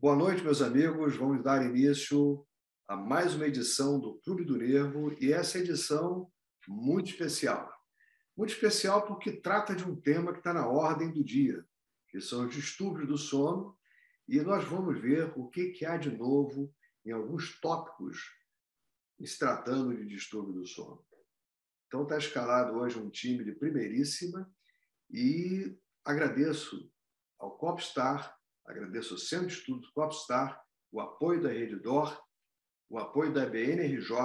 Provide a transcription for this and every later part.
Boa noite, meus amigos. Vamos dar início a mais uma edição do Clube do Nervo e essa edição muito especial. Muito especial porque trata de um tema que está na ordem do dia, que são os distúrbios do sono, e nós vamos ver o que há de novo em alguns tópicos se tratando de distúrbio do sono. Então está escalado hoje um time de primeiríssima e agradeço ao Copstar, agradeço ao Centro de Estudos Copstar, o apoio da Rede DOR, o apoio da BNRJ,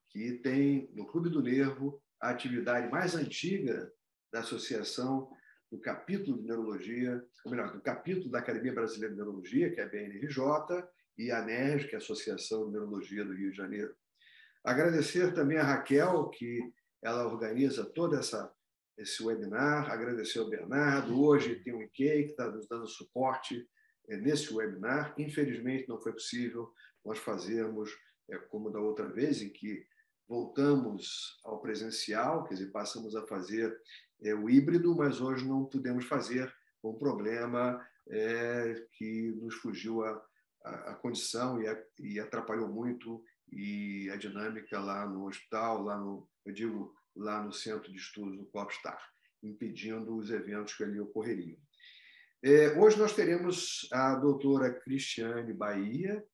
que tem no Clube do Nervo a atividade mais antiga da associação do capítulo de neurologia, ou melhor, do capítulo da Academia Brasileira de Neurologia, que é a BNRJ, e a ANERJ, que é a Associação de Neurologia do Rio de Janeiro. Agradecer também a Raquel, que ela organiza todo esse webinar, agradecer ao Bernardo. Hoje tem o IKEA, que está nos dando suporte nesse webinar. Infelizmente, não foi possível nós fazermos como da outra vez, em que voltamos ao presencial, quer dizer, passamos a fazer o híbrido, mas hoje não pudemos fazer com um problema que nos fugiu a condição e atrapalhou muito e a dinâmica lá no hospital, lá no Centro de Estudos do Copstar, impedindo os eventos que ali ocorreriam. Hoje nós teremos a doutora Cristiane Bahia,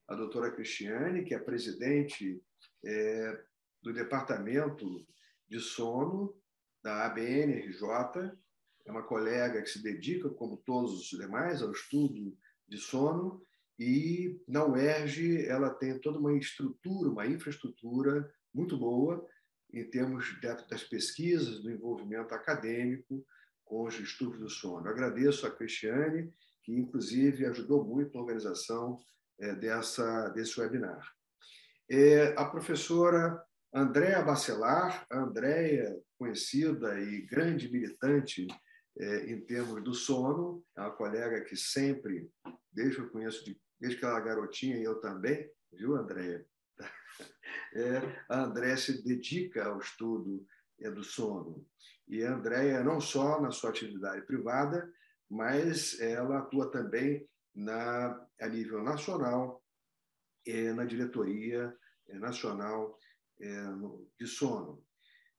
a doutora Cristiane, que é presidente do Departamento de Sono da ABNRJ, é uma colega que se dedica, como todos os demais, ao estudo de sono, e na UERJ ela tem toda uma estrutura, uma infraestrutura muito boa em termos das pesquisas, do envolvimento acadêmico com os distúrbios do sono. Eu agradeço a Cristiane, que inclusive ajudou muito na organização desse webinar. A professora Andréa Bacelar, a Andréa, conhecida e grande militante em termos do sono, é uma colega que sempre, desde que eu conheço, desde que ela era garotinha, e eu também, viu, Andréa? A Andréa se dedica ao estudo do sono. E a Andréa, não só na sua atividade privada, mas ela atua também a nível nacional, na diretoria nacional de sono.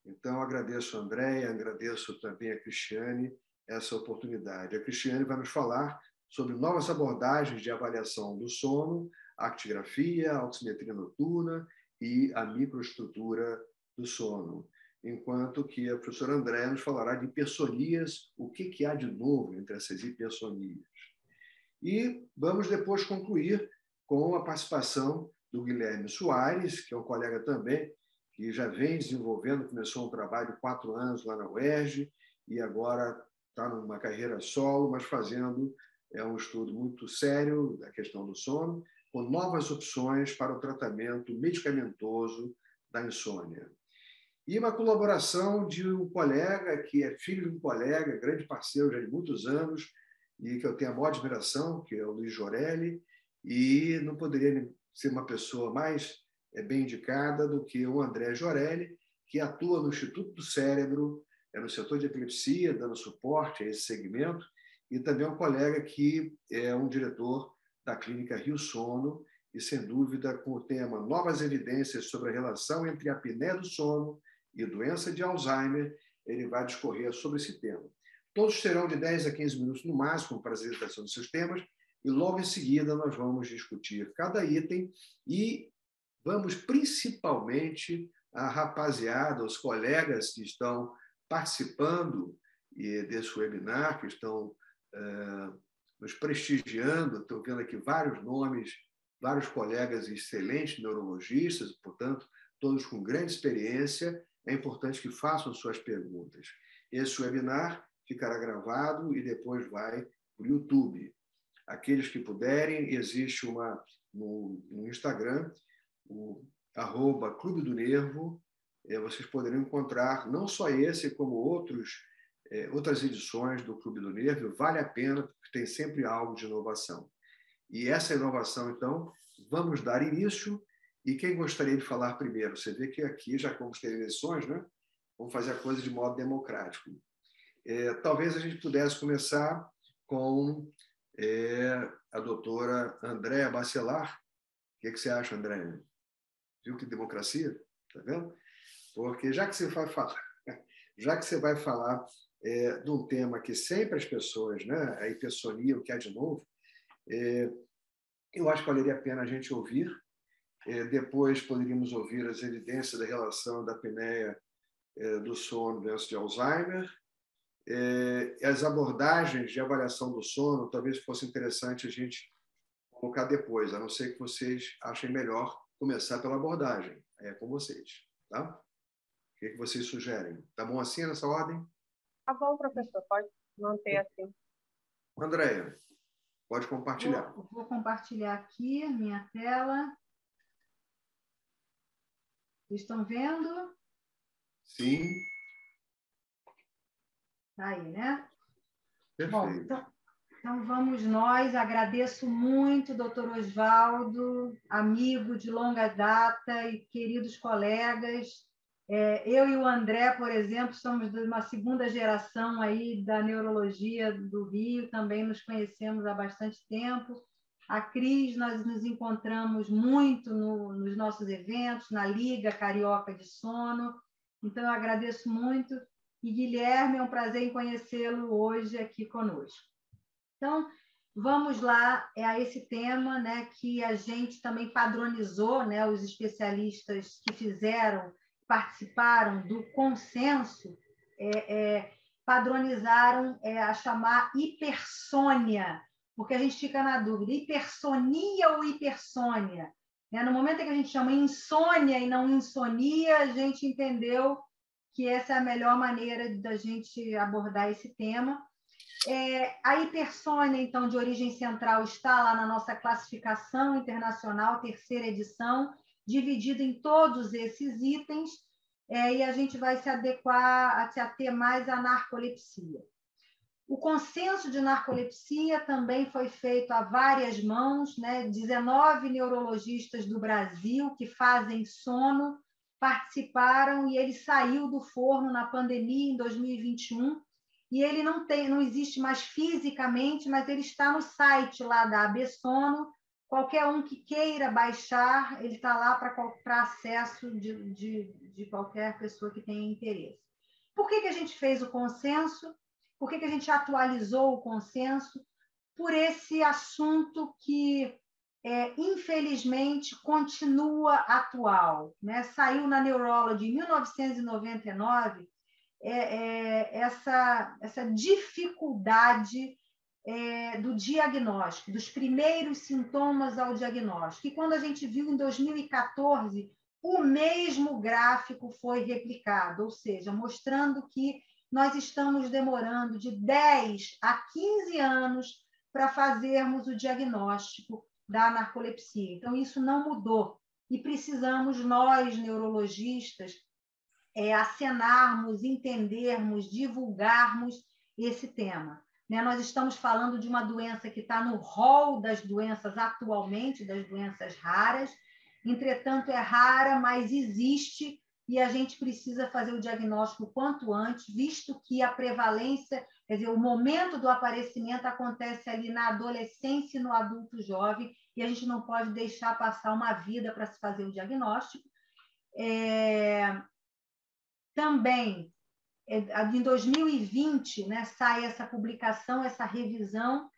Então, agradeço a Andréa, agradeço também a Cristiane essa oportunidade. A Cristiane vai nos falar sobre novas abordagens de avaliação do sono, a actigrafia, a oximetria noturna e a microestrutura do sono. Enquanto que a professora Andréa nos falará de hipersonias, o que há de novo entre essas hipersonias. E vamos depois concluir com a participação do Guilherme Soares, que é um colega também, que já vem desenvolvendo, começou um trabalho de 4 anos lá na UERJ e agora está numa carreira solo, mas fazendo um estudo muito sério da questão do sono, com novas opções para o tratamento medicamentoso da insônia. E uma colaboração de um colega, que é filho de um colega, grande parceiro já de muitos anos, e que eu tenho a maior admiração, que é o Luiz Jorelli, e não poderia ser uma pessoa mais bem indicada do que o André Jorelli, que atua no Instituto do Cérebro, no setor de epilepsia, dando suporte a esse segmento, e também é um colega que é um diretor da Clínica Rio Sono, e, sem dúvida, com o tema Novas Evidências sobre a relação entre a apneia do sono e doença de Alzheimer, ele vai discorrer sobre esse tema. Todos terão de 10 a 15 minutos no máximo para a apresentação dos seus temas, e logo em seguida nós vamos discutir cada item e vamos principalmente a rapaziada, os colegas que estão participando desse webinar, que estão nos prestigiando. Estou vendo aqui vários nomes, vários colegas excelentes neurologistas, portanto, todos com grande experiência. É importante que façam suas perguntas. Esse webinar ficará gravado e depois vai para o YouTube. Aqueles que puderem, existe no Instagram, o @Clube do Nervo, vocês poderão encontrar não só esse, como outras edições do Clube do Nervo. Vale a pena, porque tem sempre algo de inovação. E essa inovação, então, vamos dar início. E quem gostaria de falar primeiro? Você vê que aqui, já como tem eleições, né? Vamos fazer a coisa de modo democrático. Talvez a gente pudesse começar com é a doutora Andréa Bacelar. O que você acha, Andréa? Viu que democracia? Tá vendo? Porque já que você vai falar, de um tema que sempre as pessoas, né, a hipersonia, o que há de novo, eu acho que valeria a pena a gente ouvir. Depois poderíamos ouvir as evidências da relação da apneia do sono, doença de Alzheimer. As abordagens de avaliação do sono, talvez fosse interessante a gente colocar depois, a não ser que vocês achem melhor começar pela abordagem. É com vocês, tá? O que vocês sugerem? Tá bom assim nessa ordem? Tá bom, professor, pode manter assim. Andréia, pode compartilhar. Vou compartilhar aqui a minha tela. Vocês estão vendo? Sim. Tá aí, né? Perfeito. Bom, então vamos nós. Agradeço muito, doutor Oswaldo, amigo de longa data e queridos colegas. Eu e o André, por exemplo, somos de uma segunda geração aí da neurologia do Rio, também nos conhecemos há bastante tempo. A Cris, nós nos encontramos muito nos nossos eventos, na Liga Carioca de Sono. Então, eu agradeço muito. E, Guilherme, é um prazer em conhecê-lo hoje aqui conosco. Então, vamos lá a esse tema, né, que a gente também padronizou, né, os especialistas que participaram do consenso, padronizaram a chamar hipersônia, porque a gente fica na dúvida, hipersonia ou hipersônia? No momento em que a gente chama insônia e não insonia, a gente entendeu que essa é a melhor maneira da gente abordar esse tema. A hipersônia, então, de origem central, está lá na nossa classificação internacional, terceira edição, dividida em todos esses itens, e a gente vai se ater mais à narcolepsia. O consenso de narcolepsia também foi feito a várias mãos, né? 19 neurologistas do Brasil que fazem sono participaram, e ele saiu do forno na pandemia em 2021, e ele não existe mais fisicamente, mas ele está no site lá da AB Sono. Qualquer um que queira baixar, ele está lá para acesso de qualquer pessoa que tenha interesse. Por que a gente fez o consenso? Por que a gente atualizou o consenso? Por esse assunto que, infelizmente, continua atual, né? Saiu na Neurology em 1999 essa dificuldade do diagnóstico, dos primeiros sintomas ao diagnóstico. E quando a gente viu em 2014, o mesmo gráfico foi replicado, ou seja, mostrando que nós estamos demorando de 10 a 15 anos para fazermos o diagnóstico da narcolepsia. Então, isso não mudou. E precisamos, nós, neurologistas, acenarmos, entendermos, divulgarmos esse tema. Nós estamos falando de uma doença que está no rol das doenças atualmente, das doenças raras. Entretanto, é rara, mas existe, e a gente precisa fazer o diagnóstico o quanto antes, visto que a prevalência, quer dizer, o momento do aparecimento acontece ali na adolescência e no adulto jovem, e a gente não pode deixar passar uma vida para se fazer o diagnóstico. Também, em 2020, né, sai essa publicação, essa revisão,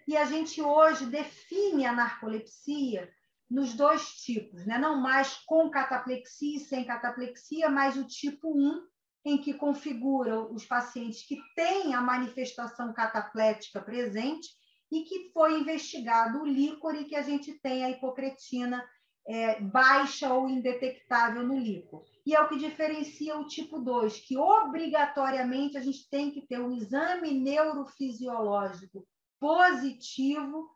e a gente hoje define a narcolepsia nos dois tipos, né? Não mais com cataplexia e sem cataplexia, mas o tipo 1, em que configura os pacientes que têm a manifestação cataplética presente e que foi investigado o líquor e que a gente tem a hipocretina baixa ou indetectável no líquor. E é o que diferencia o tipo 2, que obrigatoriamente a gente tem que ter um exame neurofisiológico positivo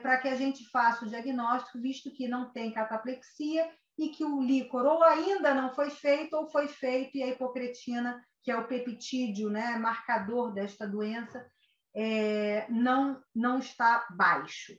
para que a gente faça o diagnóstico, visto que não tem cataplexia e que o líquor ou ainda não foi feito ou foi feito e a hipocretina, que é o peptídeo, né, marcador desta doença, não está baixo.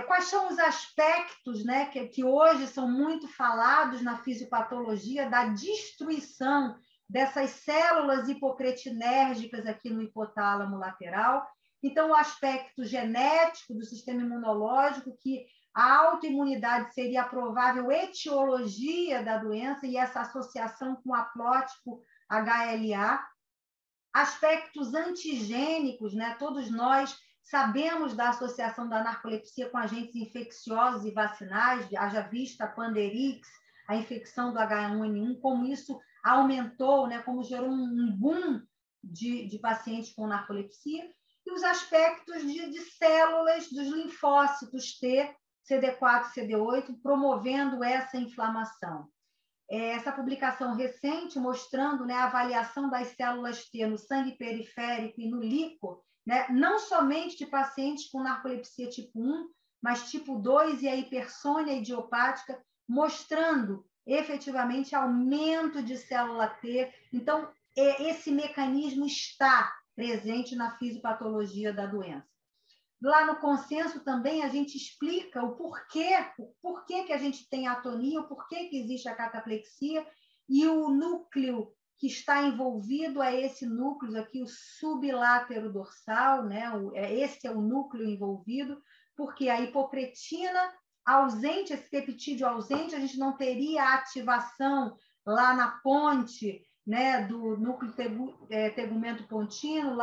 Quais são os aspectos, né, que hoje são muito falados na fisiopatologia da destruição dessas células hipocretinérgicas aqui no hipotálamo lateral? Então, o aspecto genético do sistema imunológico, que a autoimunidade seria a provável etiologia da doença e essa associação com o haplótipo HLA. Aspectos antigênicos, né? Todos nós sabemos da associação da narcolepsia com agentes infecciosos e vacinais, haja vista a Panderix, a infecção do H1N1, como isso aumentou, né? Como gerou um boom de pacientes com narcolepsia. E os aspectos de células dos linfócitos T, CD4 e CD8, promovendo essa inflamação. Essa publicação recente mostrando, né, a avaliação das células T no sangue periférico e no líquor, né, não somente de pacientes com narcolepsia tipo 1, mas tipo 2 e a hipersônia idiopática, mostrando efetivamente aumento de célula T. Então, esse mecanismo está presente na fisiopatologia da doença. Lá no consenso também a gente explica o porquê que a gente tem atonia, o porquê que existe a cataplexia, e o núcleo que está envolvido é esse núcleo aqui, o sublátero dorsal, né? Esse é o núcleo envolvido, porque a hipocretina ausente, esse peptídeo ausente, a gente não teria a ativação lá na ponte, né, do núcleo tegumento pontino,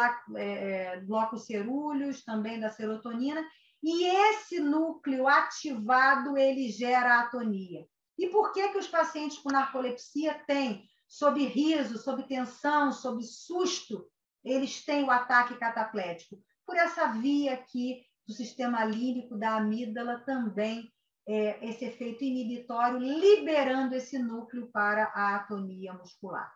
locus cerúleus, também da serotonina, e esse núcleo ativado, ele gera atonia. E por que os pacientes com narcolepsia têm, sob riso, sob tensão, sob susto, eles têm o ataque cataplético? Por essa via aqui do sistema límbico, da amígdala, também esse efeito inibitório, liberando esse núcleo para a atonia muscular.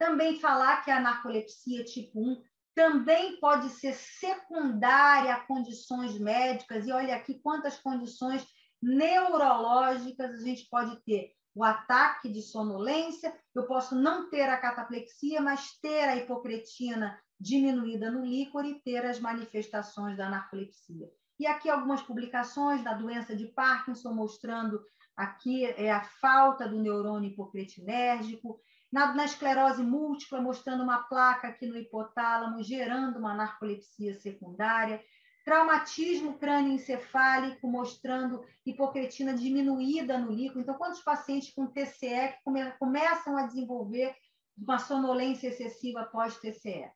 Também falar que a narcolepsia tipo 1 também pode ser secundária a condições médicas, e olha aqui quantas condições neurológicas a gente pode ter. O ataque de sonolência, eu posso não ter a cataplexia, mas ter a hipocretina diminuída no líquor e ter as manifestações da narcolepsia. E aqui algumas publicações da doença de Parkinson, mostrando aqui a falta do neurônio hipocretinérgico, na esclerose múltipla, mostrando uma placa aqui no hipotálamo, gerando uma narcolepsia secundária, traumatismo crânioencefálico, mostrando hipocretina diminuída no líquido. Então, quantos pacientes com TCE que começam a desenvolver uma sonolência excessiva pós-TCE?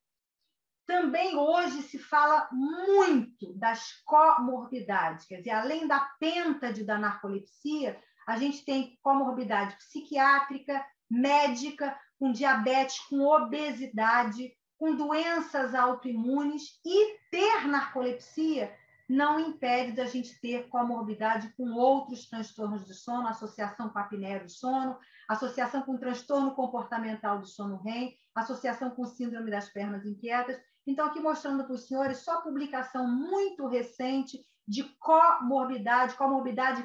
Também hoje se fala muito das comorbidades, quer dizer, além da pêntade da narcolepsia, a gente tem comorbidade psiquiátrica, médica, com diabetes, com obesidade, com doenças autoimunes, e ter narcolepsia não impede da gente ter comorbidade com outros transtornos do sono, associação com a apneia do sono, associação com transtorno comportamental do sono REM, associação com síndrome das pernas inquietas. Então, aqui mostrando para os senhores só publicação muito recente de comorbidade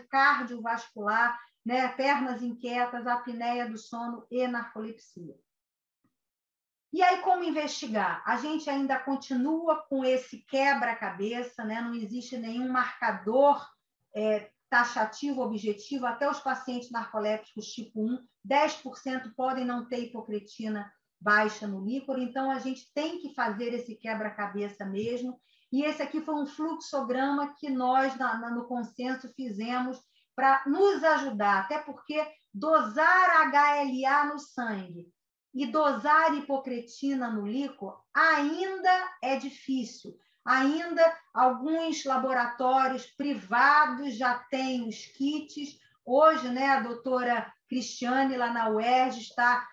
cardiovascular, né? Pernas inquietas, apneia do sono e narcolepsia. E aí, como investigar? A gente ainda continua com esse quebra-cabeça, né? Não existe nenhum marcador taxativo, objetivo. Até os pacientes narcolépticos tipo 1, 10% podem não ter hipocretina baixa no líquor, então a gente tem que fazer esse quebra-cabeça mesmo. E esse aqui foi um fluxograma que nós, no consenso, fizemos para nos ajudar, até porque dosar HLA no sangue e dosar hipocretina no líquor ainda é difícil. Ainda alguns laboratórios privados já têm os kits. Hoje, né, a doutora Cristiane, lá na UERJ, está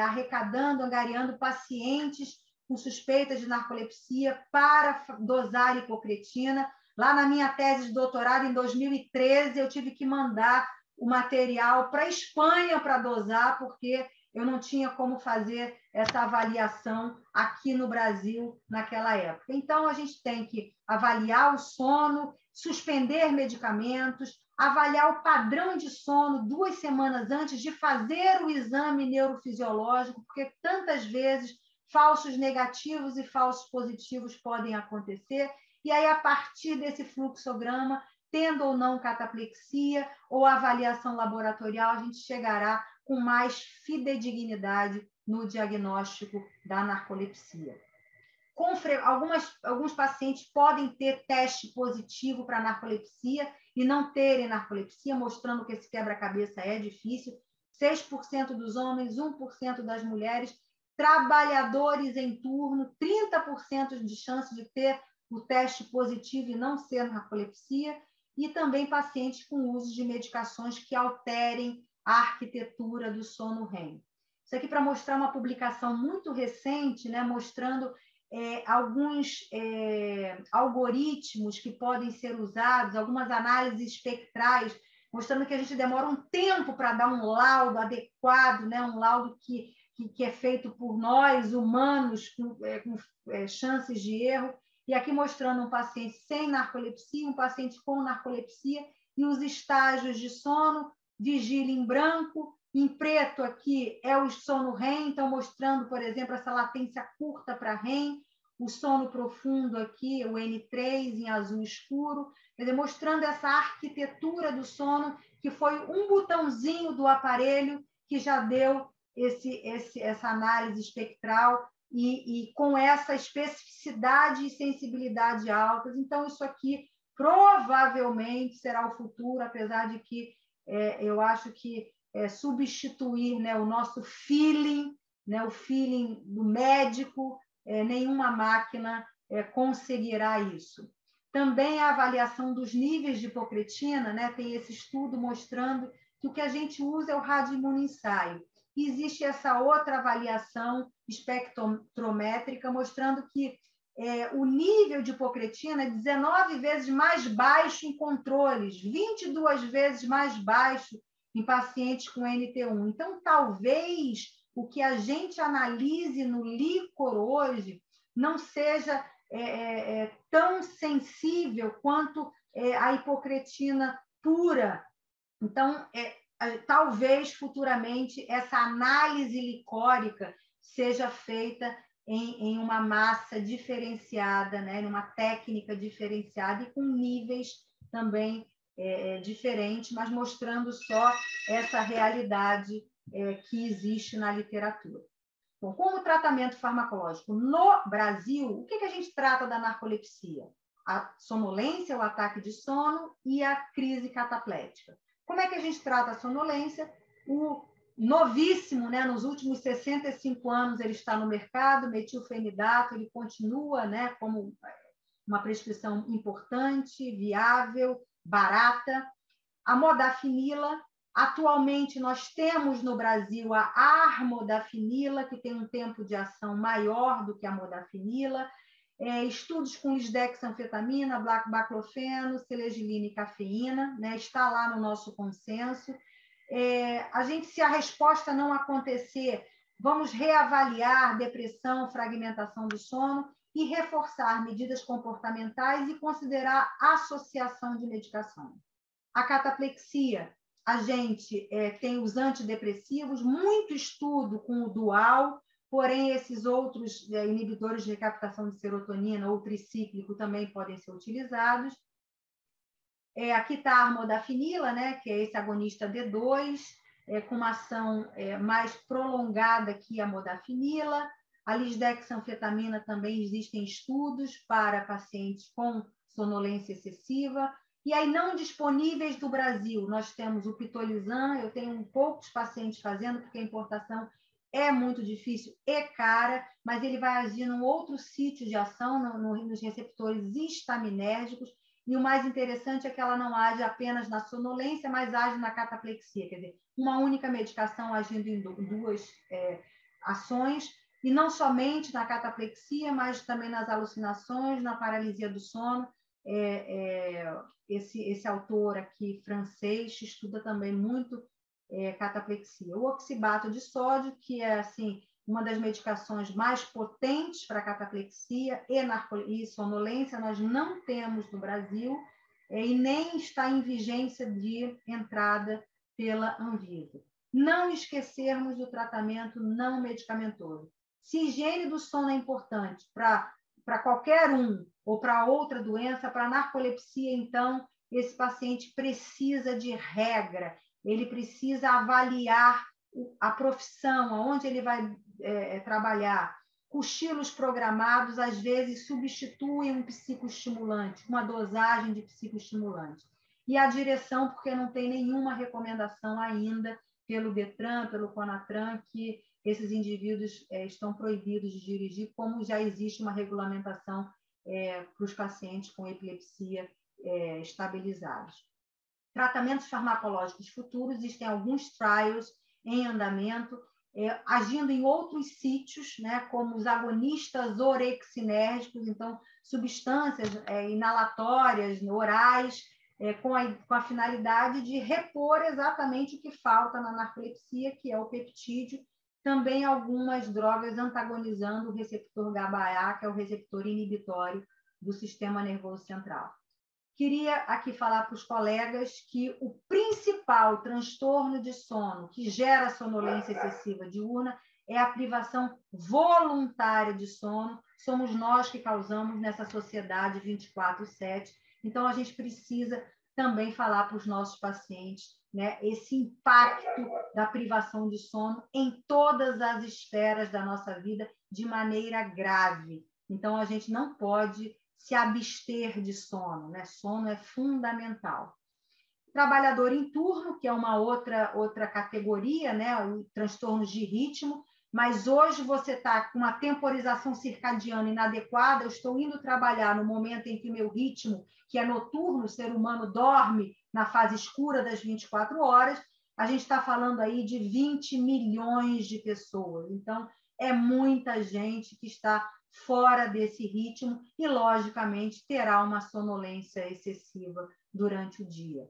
arrecadando, angariando pacientes com suspeitas de narcolepsia para dosar hipocretina. Lá na minha tese de doutorado, em 2013, eu tive que mandar o material para a Espanha para dosar, porque eu não tinha como fazer essa avaliação aqui no Brasil naquela época. Então, a gente tem que avaliar o sono, suspender medicamentos, avaliar o padrão de sono 2 semanas antes de fazer o exame neurofisiológico, porque tantas vezes falsos negativos e falsos positivos podem acontecer. E aí, a partir desse fluxograma, tendo ou não cataplexia ou avaliação laboratorial, a gente chegará com mais fidedignidade no diagnóstico da narcolepsia. alguns pacientes podem ter teste positivo para narcolepsia e não terem narcolepsia, mostrando que esse quebra-cabeça é difícil. 6% dos homens, 1% das mulheres, trabalhadores em turno, 30% de chance de ter o teste positivo e não ser narcolepsia, e também pacientes com uso de medicações que alterem a arquitetura do sono REM. Isso aqui para mostrar uma publicação muito recente, né, mostrando alguns algoritmos que podem ser usados, algumas análises espectrais, mostrando que a gente demora um tempo para dar um laudo adequado, né, um laudo que é feito por nós, humanos, com chances de erro. E aqui mostrando um paciente sem narcolepsia, um paciente com narcolepsia, e os estágios de sono, vigília em branco, em preto aqui é o sono REM, então mostrando, por exemplo, essa latência curta para REM, o sono profundo aqui, o N3 em azul escuro, mostrando essa arquitetura do sono, que foi um botãozinho do aparelho que já deu essa análise espectral e com essa especificidade e sensibilidade altas. Então, isso aqui provavelmente será o futuro, apesar de que eu acho que substituir, né, o nosso feeling, né, o feeling do médico, nenhuma máquina conseguirá isso. Também a avaliação dos níveis de hipocretina, né, tem esse estudo mostrando que o que a gente usa é o radioimunoensaio. Existe essa outra avaliação espectrométrica mostrando que o nível de hipocretina é 19 vezes mais baixo em controles, 22 vezes mais baixo em pacientes com NT1. Então, talvez o que a gente analise no líquor hoje não seja tão sensível quanto a hipocretina pura. Então, talvez futuramente essa análise licórica seja feita em uma massa diferenciada, né, em uma técnica diferenciada e com níveis também diferentes, mas mostrando só essa realidade que existe na literatura. Bom, como tratamento farmacológico no Brasil, o que a gente trata da narcolepsia? A sonolência, o ataque de sono e a crise cataplética. Como é que a gente trata a sonolência? O novíssimo, né, nos últimos 65 anos ele está no mercado, metilfenidato, ele continua, né, como uma prescrição importante, viável, barata. A modafinila, atualmente nós temos no Brasil a armodafinila, que tem um tempo de ação maior do que a modafinila, estudos com lisdexanfetamina, baclofeno, selegilina e cafeína, né, está lá no nosso consenso. Se a resposta não acontecer, vamos reavaliar depressão, fragmentação do sono e reforçar medidas comportamentais e considerar associação de medicações. A cataplexia, a gente tem os antidepressivos, muito estudo com o dual, porém esses outros inibidores de recaptação de serotonina ou tricíclico também podem ser utilizados. Aqui está a armodafinila, né, que é esse agonista D2, com uma ação mais prolongada que a modafinila. A lisdexanfetamina também existem estudos para pacientes com sonolência excessiva. E aí, não disponíveis do Brasil, nós temos o pitolizan, eu tenho poucos pacientes fazendo, porque a importação é muito difícil e cara, mas ele vai agir num outro sítio de ação, nos receptores estaminérgicos, e o mais interessante é que ela não age apenas na sonolência, mas age na cataplexia, quer dizer, uma única medicação agindo em duas ações, e não somente na cataplexia, mas também nas alucinações, na paralisia do sono. Esse autor aqui, francês, estuda também muito cataplexia. O oxibato de sódio, que é assim, uma das medicações mais potentes para cataplexia e sonolência, nós não temos no Brasil e nem está em vigência de entrada pela Anvisa. Não esquecermos do tratamento não medicamentoso. Se higiene do sono é importante para qualquer um ou para outra doença, para narcolepsia, então, esse paciente precisa de regra, ele precisa avaliar a profissão, aonde ele vai trabalhar, cochilos programados, às vezes, substituem um psicoestimulante, uma dosagem de psicoestimulante. E a direção, porque não tem nenhuma recomendação ainda pelo DETRAN, pelo CONATRAN, que esses indivíduos estão proibidos de dirigir, como já existe uma regulamentação para os pacientes com epilepsia estabilizados. Tratamentos farmacológicos futuros, existem alguns trials em andamento, agindo em outros sítios, né, como os agonistas orexinérgicos, então, substâncias inalatórias, orais, com a finalidade de repor exatamente o que falta na narcolepsia, que é o peptídeo, também algumas drogas antagonizando o receptor GABA-A, que é o receptor inibitório do sistema nervoso central. Queria aqui falar para os colegas que o principal transtorno de sono que gera sonolência excessiva diurna é a privação voluntária de sono. Somos nós que causamos nessa sociedade 24/7. Então, a gente precisa também falar para os nossos pacientes, né, esse impacto da privação de sono em todas as esferas da nossa vida de maneira grave. Então, a gente não pode se abster de sono, né? Sono é fundamental. Trabalhador em turno, que é uma outra categoria, né? Transtornos de ritmo, mas hoje você está com uma temporização circadiana inadequada, eu estou indo trabalhar no momento em que meu ritmo, que é noturno, o ser humano dorme na fase escura das 24 horas, a gente está falando aí de 20 milhões de pessoas. Então, é muita gente que está fora desse ritmo e, logicamente, terá uma sonolência excessiva durante o dia.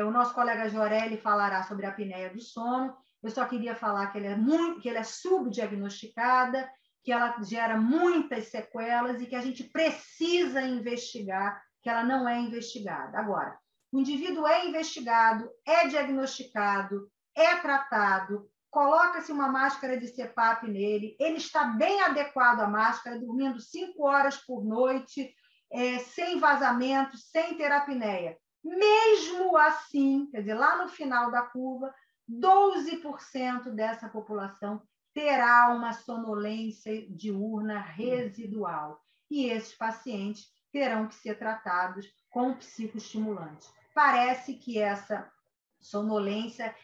O nosso colega Jorelli falará sobre a apneia do sono. Eu só queria falar que ela é subdiagnosticada, que ela gera muitas sequelas e que a gente precisa investigar, que ela não é investigada. Agora, o indivíduo é investigado, é diagnosticado, é tratado, coloca-se uma máscara de CPAP nele, ele está bem adequado à máscara, dormindo 5 horas por noite, sem vazamento, sem ter apneia. Mesmo assim, quer dizer, lá no final da curva, 12% dessa população terá uma sonolência diurna residual. E esses pacientes terão que ser tratados com psicoestimulantes. Parece que essa sonolência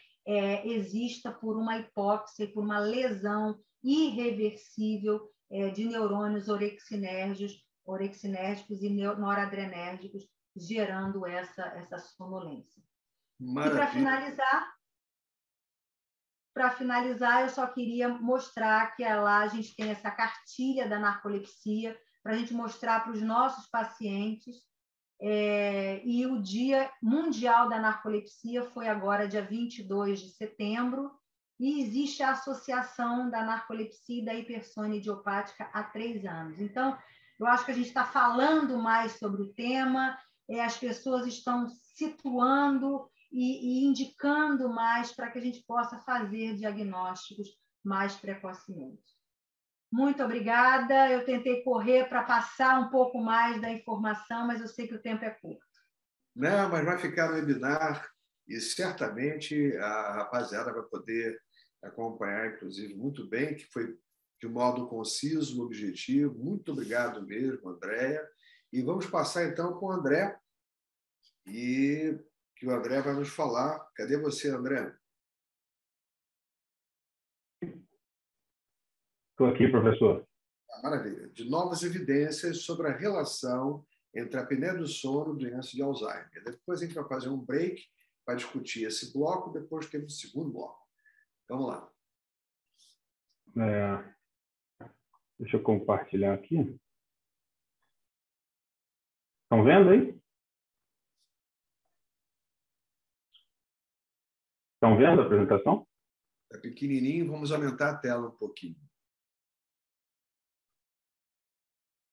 exista por uma hipóxia, por uma lesão irreversível de neurônios orexinérgicos e noradrenérgicos, gerando essa sonolência. Maravilha. E para finalizar, eu só queria mostrar que lá a gente tem essa cartilha da narcolepsia, para a gente mostrar para os nossos pacientes. E o Dia Mundial da Narcolepsia foi agora, dia 22 de setembro, e existe a Associação da Narcolepsia e da Hipersônia Idiopática há 3 anos. Então, eu acho que a gente está falando mais sobre o tema, as pessoas estão situando e indicando mais para que a gente possa fazer diagnósticos mais precocemente. Muito obrigada. Eu tentei correr para passar um pouco mais da informação, mas eu sei que o tempo é curto. Não, mas vai ficar no webinar e certamente a rapaziada vai poder acompanhar, inclusive, muito bem, que foi de modo conciso, objetivo. Muito obrigado mesmo, Andréia. E vamos passar, então, com o André, e que o André vai nos falar. Cadê você, André? Estou aqui, professor. Maravilha. De novas evidências sobre a relação entre a apneia do sono e doença de Alzheimer. Depois a gente vai fazer um break para discutir esse bloco, depois temos o segundo bloco. Vamos lá. Deixa eu compartilhar aqui. Estão vendo aí? Estão vendo a apresentação? É pequenininho, vamos aumentar a tela um pouquinho.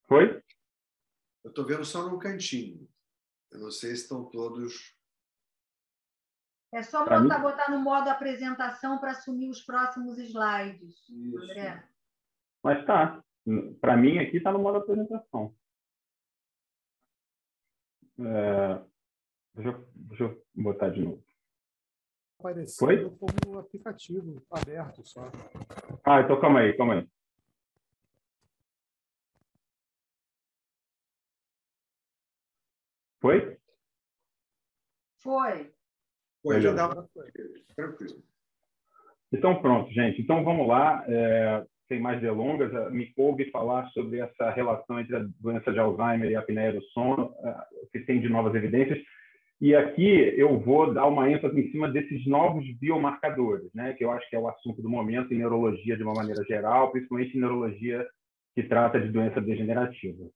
Foi? Eu estou vendo só num cantinho. Eu não sei se estão todos... É só botar no modo apresentação para assumir os próximos slides, Isso. André. Mas tá. Para mim aqui está no modo apresentação. Deixa eu botar de novo. Aparecendo como aplicativo aberto só. Então calma aí. Foi? Foi. Foi, já Beleza. dava. Tranquilo. Então, pronto, gente. Então, vamos lá. Sem mais delongas, me coube falar sobre essa relação entre a doença de Alzheimer e a apneia do sono, que tem de novas evidências. E aqui eu vou dar uma ênfase em cima desses novos biomarcadores, né, que eu acho que é o assunto do momento em neurologia de uma maneira geral, principalmente em neurologia que trata de doença degenerativa.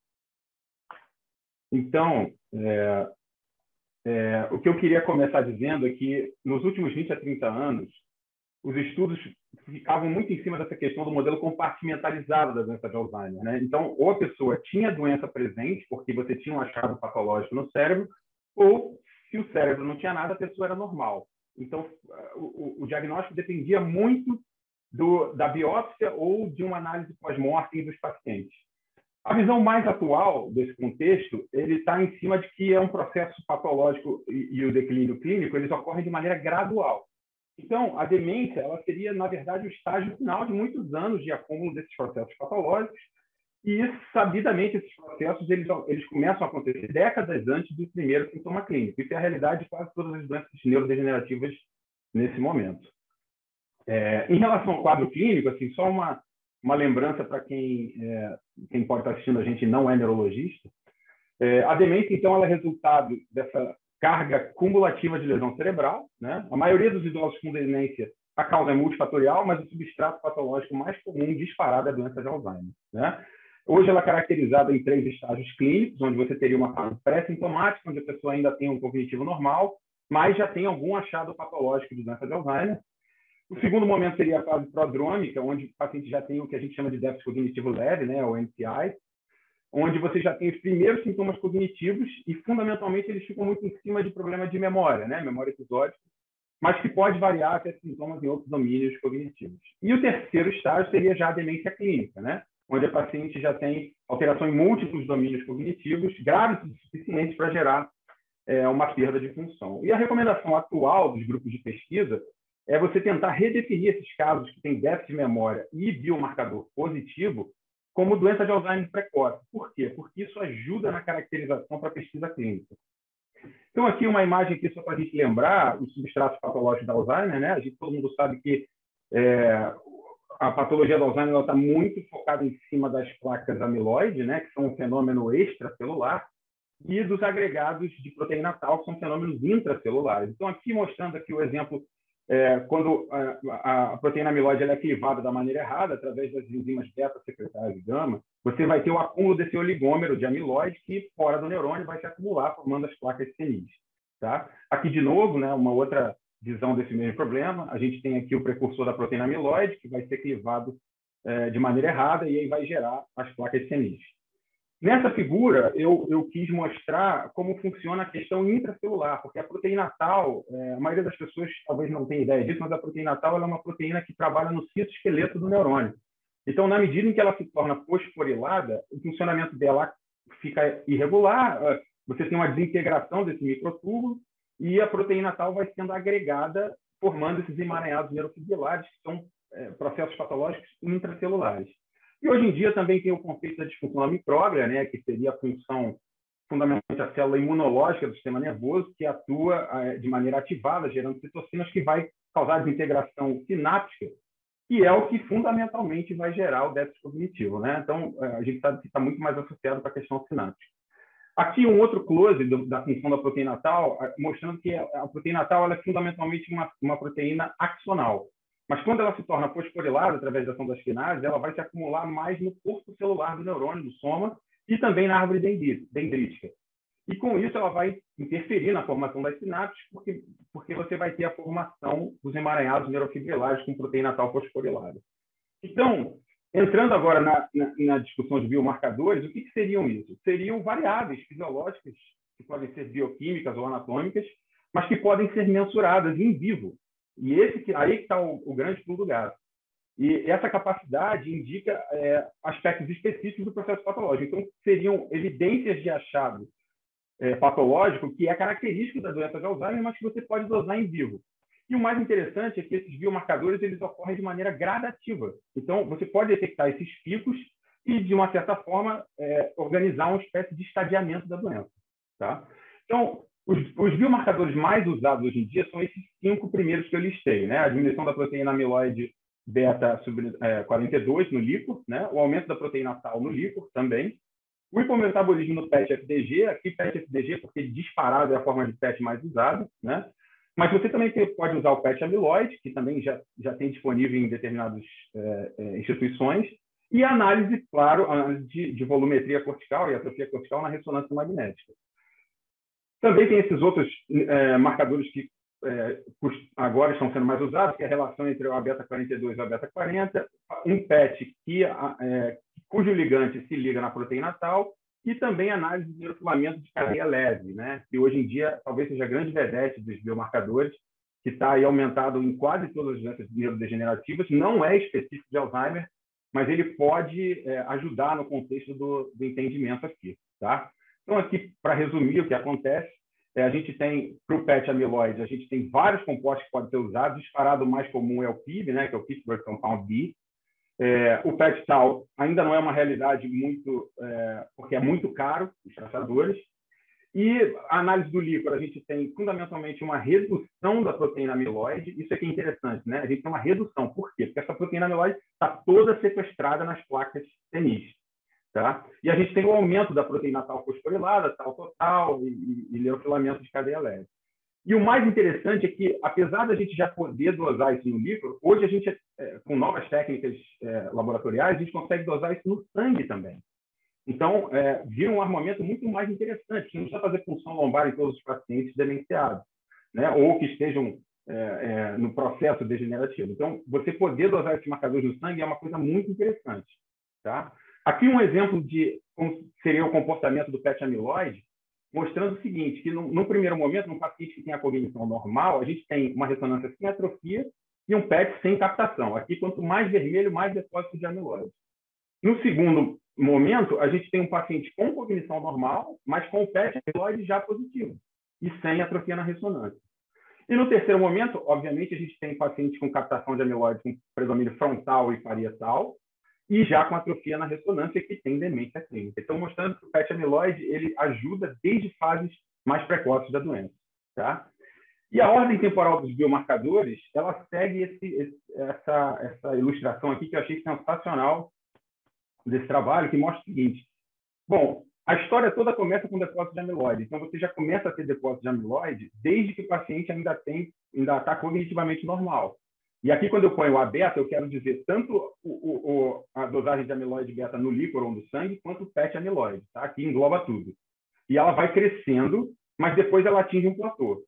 Então, o que eu queria começar dizendo é que, nos últimos 20 a 30 anos, os estudos ficavam muito em cima dessa questão do modelo compartimentalizado da doença de Alzheimer, né? Então, ou a pessoa tinha a doença presente, porque você tinha um achado patológico no cérebro, ou, se o cérebro não tinha nada, a pessoa era normal. Então, o diagnóstico dependia muito da biópsia ou de uma análise pós-mortem dos pacientes. A visão mais atual desse contexto, ele está em cima de que é um processo patológico e o declínio clínico, eles ocorrem de maneira gradual. Então, a demência, ela seria, na verdade, o estágio final de muitos anos de acúmulo desses processos patológicos, e, sabidamente, esses processos eles começam a acontecer décadas antes do primeiro sintoma clínico. Isso é a realidade de quase todas as doenças neurodegenerativas nesse momento. Em relação ao quadro clínico, assim, só uma lembrança para quem pode estar assistindo a gente e não é neurologista. A demência, então, ela é resultado dessa carga cumulativa de lesão cerebral, né? A maioria dos idosos com demência, a causa é multifatorial, mas o substrato patológico mais comum disparado é a doença de Alzheimer, né? Hoje ela é caracterizada em 3 estágios clínicos, onde você teria uma fase pré-sintomática, onde a pessoa ainda tem um cognitivo normal, mas já tem algum achado patológico de doença de Alzheimer. O segundo momento seria a fase prodrômica, onde o paciente já tem o que a gente chama de déficit cognitivo leve, né, o MCI, onde você já tem os primeiros sintomas cognitivos e, fundamentalmente, eles ficam muito em cima de problema de memória, né, memória episódica, mas que pode variar até sintomas em outros domínios cognitivos. E o terceiro estágio seria já a demência clínica, né, onde a paciente já tem alteração em múltiplos domínios cognitivos, graves o suficiente para gerar uma perda de função. E a recomendação atual dos grupos de pesquisa é você tentar redefinir esses casos que têm déficit de memória e biomarcador positivo como doença de Alzheimer precoce. Por quê? Porque isso ajuda na caracterização para a pesquisa clínica. Então, aqui uma imagem aqui só para a gente lembrar os substratos patológicos da Alzheimer, né? Todo mundo sabe que a patologia do Alzheimer está muito focada em cima das placas amiloide, né? Que são um fenômeno extracelular, e dos agregados de proteína tal, que são fenômenos intracelulares. Então, aqui mostrando aqui o exemplo quando a proteína amiloide ela é clivada da maneira errada, através das enzimas beta-secretárias de gama, você vai ter o acúmulo desse oligômero de amiloide que, fora do neurônio, vai se acumular, formando as placas senis. Tá? Aqui, de novo, né, uma outra visão desse mesmo problema. A gente tem aqui o precursor da proteína amiloide, que vai ser clivado de maneira errada, e aí vai gerar as placas senis. Nessa figura, eu quis mostrar como funciona a questão intracelular, porque a proteína tal, a maioria das pessoas talvez não tenha ideia disso, mas a proteína tal ela é uma proteína que trabalha no citoesqueleto do neurônio. Então, na medida em que ela se torna fosforilada, o funcionamento dela fica irregular, você tem uma desintegração desse microtúbulo e a proteína tal vai sendo agregada, formando esses emaranhados neurofibrilares, que são processos patológicos intracelulares. E hoje em dia também tem o conceito da disfunção da micróglia, né, que seria a função fundamentalmente a célula imunológica do sistema nervoso, que atua de maneira ativada, gerando citocinas, que vai causar desintegração sináptica, que é o que fundamentalmente vai gerar o déficit cognitivo, né? Então, a gente sabe que está muito mais associado com a questão sináptica. Aqui um outro close da função da proteína tal, mostrando que a proteína tal ela é fundamentalmente uma proteína axonal. Mas quando ela se torna fosforilada através da ação das quinases, ela vai se acumular mais no corpo celular do neurônio, do soma, e também na árvore dendrítica. E com isso ela vai interferir na formação das sinapses, porque você vai ter a formação dos emaranhados neurofibrilares com proteína tal fosforilada. Então, entrando agora na discussão de biomarcadores, o que seriam isso? Seriam variáveis fisiológicas, que podem ser bioquímicas ou anatômicas, mas que podem ser mensuradas em vivo. E aí que está o grande pulo do gato. E essa capacidade indica aspectos específicos do processo patológico. Então, seriam evidências de achado patológico que é característico da doença de Alzheimer, mas que você pode dosar em vivo. E o mais interessante é que esses biomarcadores eles ocorrem de maneira gradativa. Então, você pode detectar esses picos e, de uma certa forma, organizar uma espécie de estadiamento da doença. Tá? Então, os biomarcadores mais usados hoje em dia são esses 5 primeiros que eu listei, né? A diminuição da proteína amiloide beta 42 no líquor, né? O aumento da proteína tal no líquor também, o hipometabolismo no PET-FDG, aqui PET-FDG porque disparado é a forma de PET mais usada, né? Mas você também pode usar o PET-amiloide, que também já tem disponível em determinadas instituições, e a análise, claro, análise de volumetria cortical e atrofia cortical na ressonância magnética. Também tem esses outros marcadores que agora estão sendo mais usados, que é a relação entre o A-beta-42 e o A-beta-40, um PET cujo ligante se liga na proteína tal, e também análise de neurofilamento de cadeia leve, né? Que hoje em dia talvez seja a grande vedete dos biomarcadores, que está aí aumentado em quase todas as doenças neurodegenerativas, não é específico de Alzheimer, mas ele pode ajudar no contexto do entendimento aqui, tá? Então, aqui, para resumir o que acontece, a gente tem, para o PET amiloide, a gente tem vários compostos que podem ser usados. O disparado mais comum é o PIB, né, que é o Pittsburgh Compound B. O PET tal ainda não é uma realidade muito, porque é muito caro, os traçadores. E a análise do líquor, a gente tem fundamentalmente uma redução da proteína amiloide. Isso aqui é interessante, né? A gente tem uma redução. Por quê? Porque essa proteína amiloide está toda sequestrada nas placas tenis. Tá? E a gente tem o aumento da proteína tal fosforilada, tal total e neurofilamento de cadeia leve. E o mais interessante é que, apesar da gente já poder dosar isso no líquor, hoje a gente, com novas técnicas laboratoriais, a gente consegue dosar isso no sangue também. Então, vira um armamento muito mais interessante, que não precisa fazer função lombar em todos os pacientes demenciados, né? Ou que estejam no processo degenerativo. Então, você poder dosar esses marcadores no sangue é uma coisa muito interessante. Tá? Aqui um exemplo de como seria o comportamento do PET amiloide, mostrando o seguinte, que no primeiro momento, num paciente que tem a cognição normal, a gente tem uma ressonância sem atrofia e um PET sem captação. Aqui, quanto mais vermelho, mais depósito de amiloide. No segundo momento, a gente tem um paciente com cognição normal, mas com o PET amiloide já positivo e sem atrofia na ressonância. E no terceiro momento, obviamente, a gente tem pacientes com captação de amiloide com predomínio frontal e parietal, e já com atrofia na ressonância que tem demência clínica. Então, mostrando que o PET amiloide ele ajuda desde fases mais precoces da doença. Tá? E a ordem temporal dos biomarcadores, ela segue essa ilustração aqui que eu achei sensacional desse trabalho, que mostra o seguinte. Bom, a história toda começa com depósito de amiloide. Então, você já começa a ter depósito de amiloide desde que o paciente ainda está cognitivamente normal. E aqui, quando eu ponho a beta, eu quero dizer tanto a dosagem de amiloide beta no líquor ou no sangue, quanto o PET amiloide. Tá? Aqui engloba tudo. E ela vai crescendo, mas depois ela atinge um platô.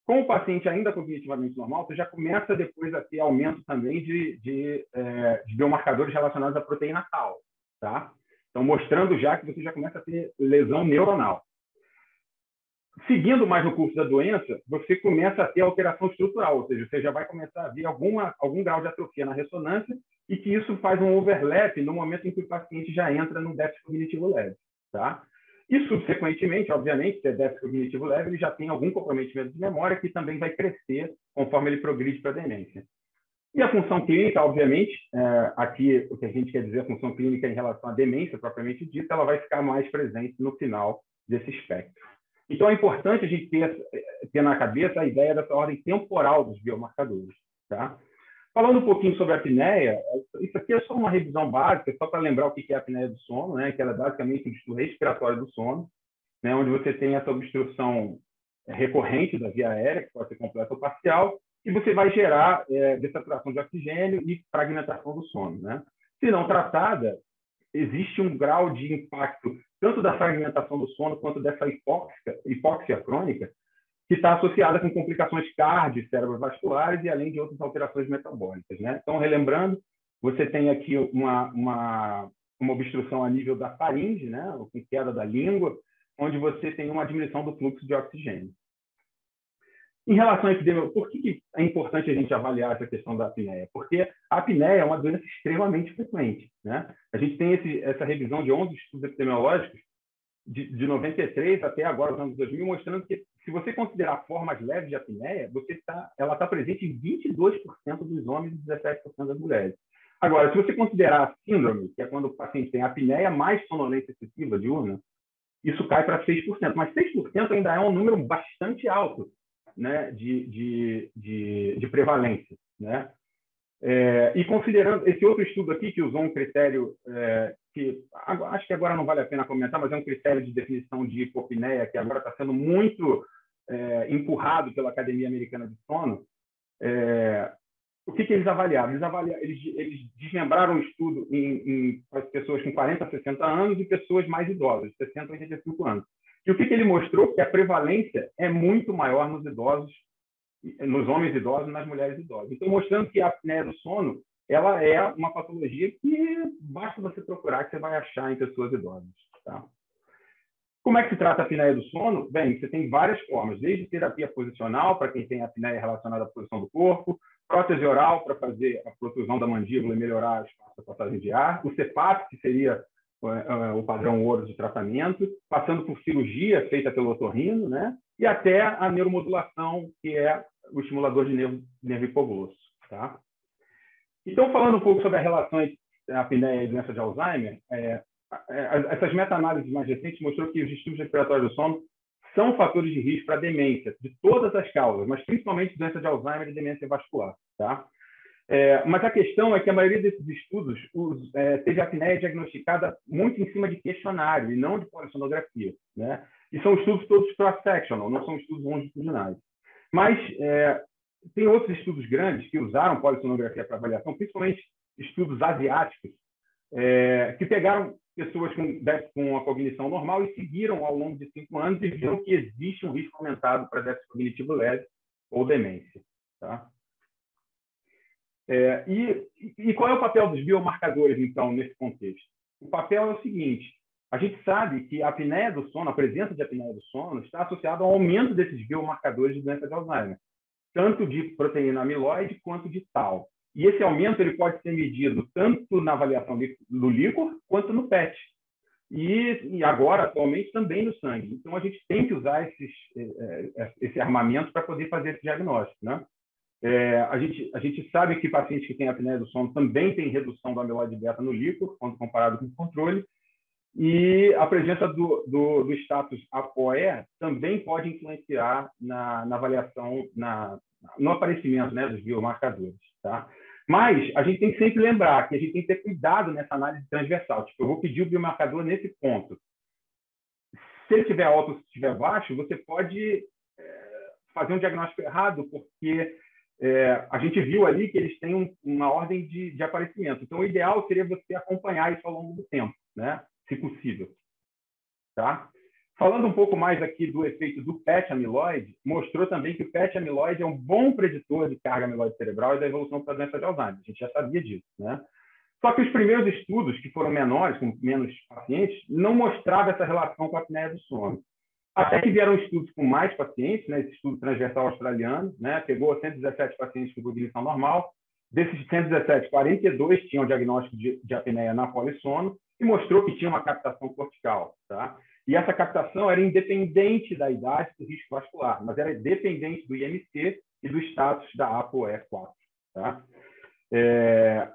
Com o paciente ainda cognitivamente normal, você já começa depois a ter aumento também de biomarcadores relacionados à proteína tal. Tá? Então, mostrando já que você já começa a ter lesão neuronal. Seguindo mais no curso da doença, você começa a ter alteração estrutural, ou seja, você já vai começar a ver algum grau de atrofia na ressonância e que isso faz um overlap no momento em que o paciente já entra no déficit cognitivo leve. Tá? E, subsequentemente, obviamente, se é déficit cognitivo leve, ele já tem algum comprometimento de memória que também vai crescer conforme ele progride para a demência. E a função clínica, obviamente, aqui o que a gente quer dizer, a função clínica em relação à demência propriamente dita, ela vai ficar mais presente no final desse espectro. Então, é importante a gente ter na cabeça a ideia dessa ordem temporal dos biomarcadores. Tá? Falando um pouquinho sobre a apneia, isso aqui é só uma revisão básica, só para lembrar o que é a apneia do sono, né? Que ela é basicamente um distúrbio respiratório do sono, né? Onde você tem essa obstrução recorrente da via aérea, que pode ser completa ou parcial, e você vai gerar dessaturação de oxigênio e fragmentação do sono. Né? Se não tratada, existe um grau de impacto tanto da fragmentação do sono quanto dessa hipóxia crônica, que está associada com complicações cardio, cerebrovasculares e além de outras alterações metabólicas. Né? Então, relembrando, você tem aqui uma obstrução a nível da faringe, né? Com queda da língua, onde você tem uma diminuição do fluxo de oxigênio. Em relação à epidemiologia, por que é importante a gente avaliar essa questão da apneia? Porque a apneia é uma doença extremamente frequente. Né? A gente tem essa revisão de 11 estudos epidemiológicos de 93 até agora, os anos 2000, mostrando que, se você considerar formas leves de apneia, ela está presente em 22% dos homens e 17% das mulheres. Agora, se você considerar a síndrome, que é quando o paciente tem apneia mais sonolência excessiva diurna, isso cai para 6%. Mas 6% ainda é um número bastante alto, né, de prevalência, né? E considerando esse outro estudo aqui, que usou um critério que acho que agora não vale a pena comentar, mas é um critério de definição de hipopneia, que agora está sendo muito empurrado pela Academia Americana de Sono. O que eles avaliaram? Eles desmembraram o estudo em pessoas com 40 a 60 anos e pessoas mais idosas, 60 a 85 anos. E o que ele mostrou? Que a prevalência é muito maior nos idosos, nos homens idosos e nas mulheres idosas. Então, mostrando que a apneia do sono ela é uma patologia que basta você procurar que você vai achar em pessoas idosas. Tá? Como é que se trata a apneia do sono? Bem, você tem várias formas, desde terapia posicional, para quem tem apneia relacionada à posição do corpo, prótese oral, para fazer a protusão da mandíbula e melhorar o espaço da passagem de ar, o CPAP, que seria o padrão ouro de tratamento, passando por cirurgia feita pelo otorrino, né? E até a neuromodulação, que é o estimulador de nervo hipoglosso. Tá? Então, falando um pouco sobre a relação entre a apneia e a doença de Alzheimer, essas meta-análises mais recentes mostrou que os distúrbios respiratórios do sono são fatores de risco para demência, de todas as causas, mas principalmente doença de Alzheimer e demência vascular. Tá? Mas a questão é que a maioria desses estudos teve a apneia diagnosticada muito em cima de questionário e não de polissonografia, né? E são estudos todos cross-sectional, não são estudos longitudinais. Mas tem outros estudos grandes que usaram polissonografia para avaliação, principalmente estudos asiáticos, que pegaram pessoas com a cognição normal e seguiram ao longo de 5 anos e viram que existe um risco aumentado para déficit cognitivo leve ou demência. Tá? E qual é o papel dos biomarcadores, então, nesse contexto? O papel é o seguinte: a gente sabe que a apneia do sono, a presença de apneia do sono, está associada ao aumento desses biomarcadores de doença de Alzheimer, tanto de proteína amiloide quanto de tau. E esse aumento ele pode ser medido tanto na avaliação do líquor quanto no PET. E agora, atualmente, também no sangue. Então, a gente tem que usar esse armamento para poder fazer esse diagnóstico, né? A gente sabe que pacientes que têm apneia do sono também têm redução do amiloide beta no líquor, quando comparado com o controle. E a presença do status ApoE também pode influenciar na avaliação, no aparecimento, né, dos biomarcadores. Tá? Mas a gente tem que sempre lembrar que a gente tem que ter cuidado nessa análise transversal. Tipo, eu vou pedir o biomarcador nesse ponto. Se ele estiver alto ou se estiver baixo, você pode fazer um diagnóstico errado, porque a gente viu ali que eles têm uma ordem de aparecimento. Então, o ideal seria você acompanhar isso ao longo do tempo, né? Se possível. Tá? Falando um pouco mais aqui do efeito do PET amiloide, mostrou também que o PET amiloide é um bom preditor de carga amiloide cerebral e da evolução para a doença de Alzheimer. A gente já sabia disso, né? Só que os primeiros estudos, que foram menores, com menos pacientes, não mostravam essa relação com a apneia do sono. Até que vieram estudos com mais pacientes, né? Esse estudo transversal australiano, né? Pegou 117 pacientes com cognição normal. Desses 117, 42 tinham diagnóstico de apneia na polissono e mostrou que tinha uma captação cortical. Tá? E essa captação era independente da idade do risco vascular, mas era dependente do IMC e do status da ApoE4. Tá?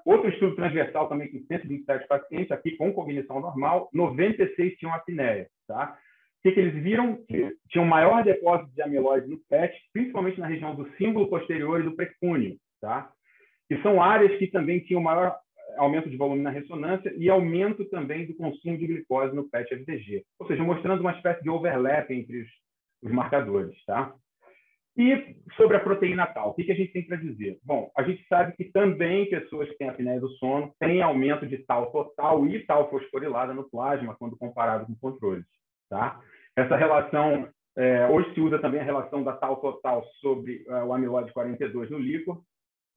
Outro estudo transversal também com 127 pacientes, aqui com cognição normal, 96 tinham apneia. Tá? O que eles viram? Que tinha um maior depósito de amiloide no PET, principalmente na região do símbolo posterior e do precúneo. Tá? Que são áreas que também tinham maior aumento de volume na ressonância e aumento também do consumo de glicose no PET-FDG. Ou seja, mostrando uma espécie de overlap entre os marcadores. Tá? E sobre a proteína tau, o que a gente tem para dizer? Bom, a gente sabe que também pessoas que têm apneia do sono têm aumento de tau total e tau fosforilada no plasma quando comparado com controles. Tá? Essa relação, hoje se usa também a relação da tau total sobre o amiloide 42 no líquor,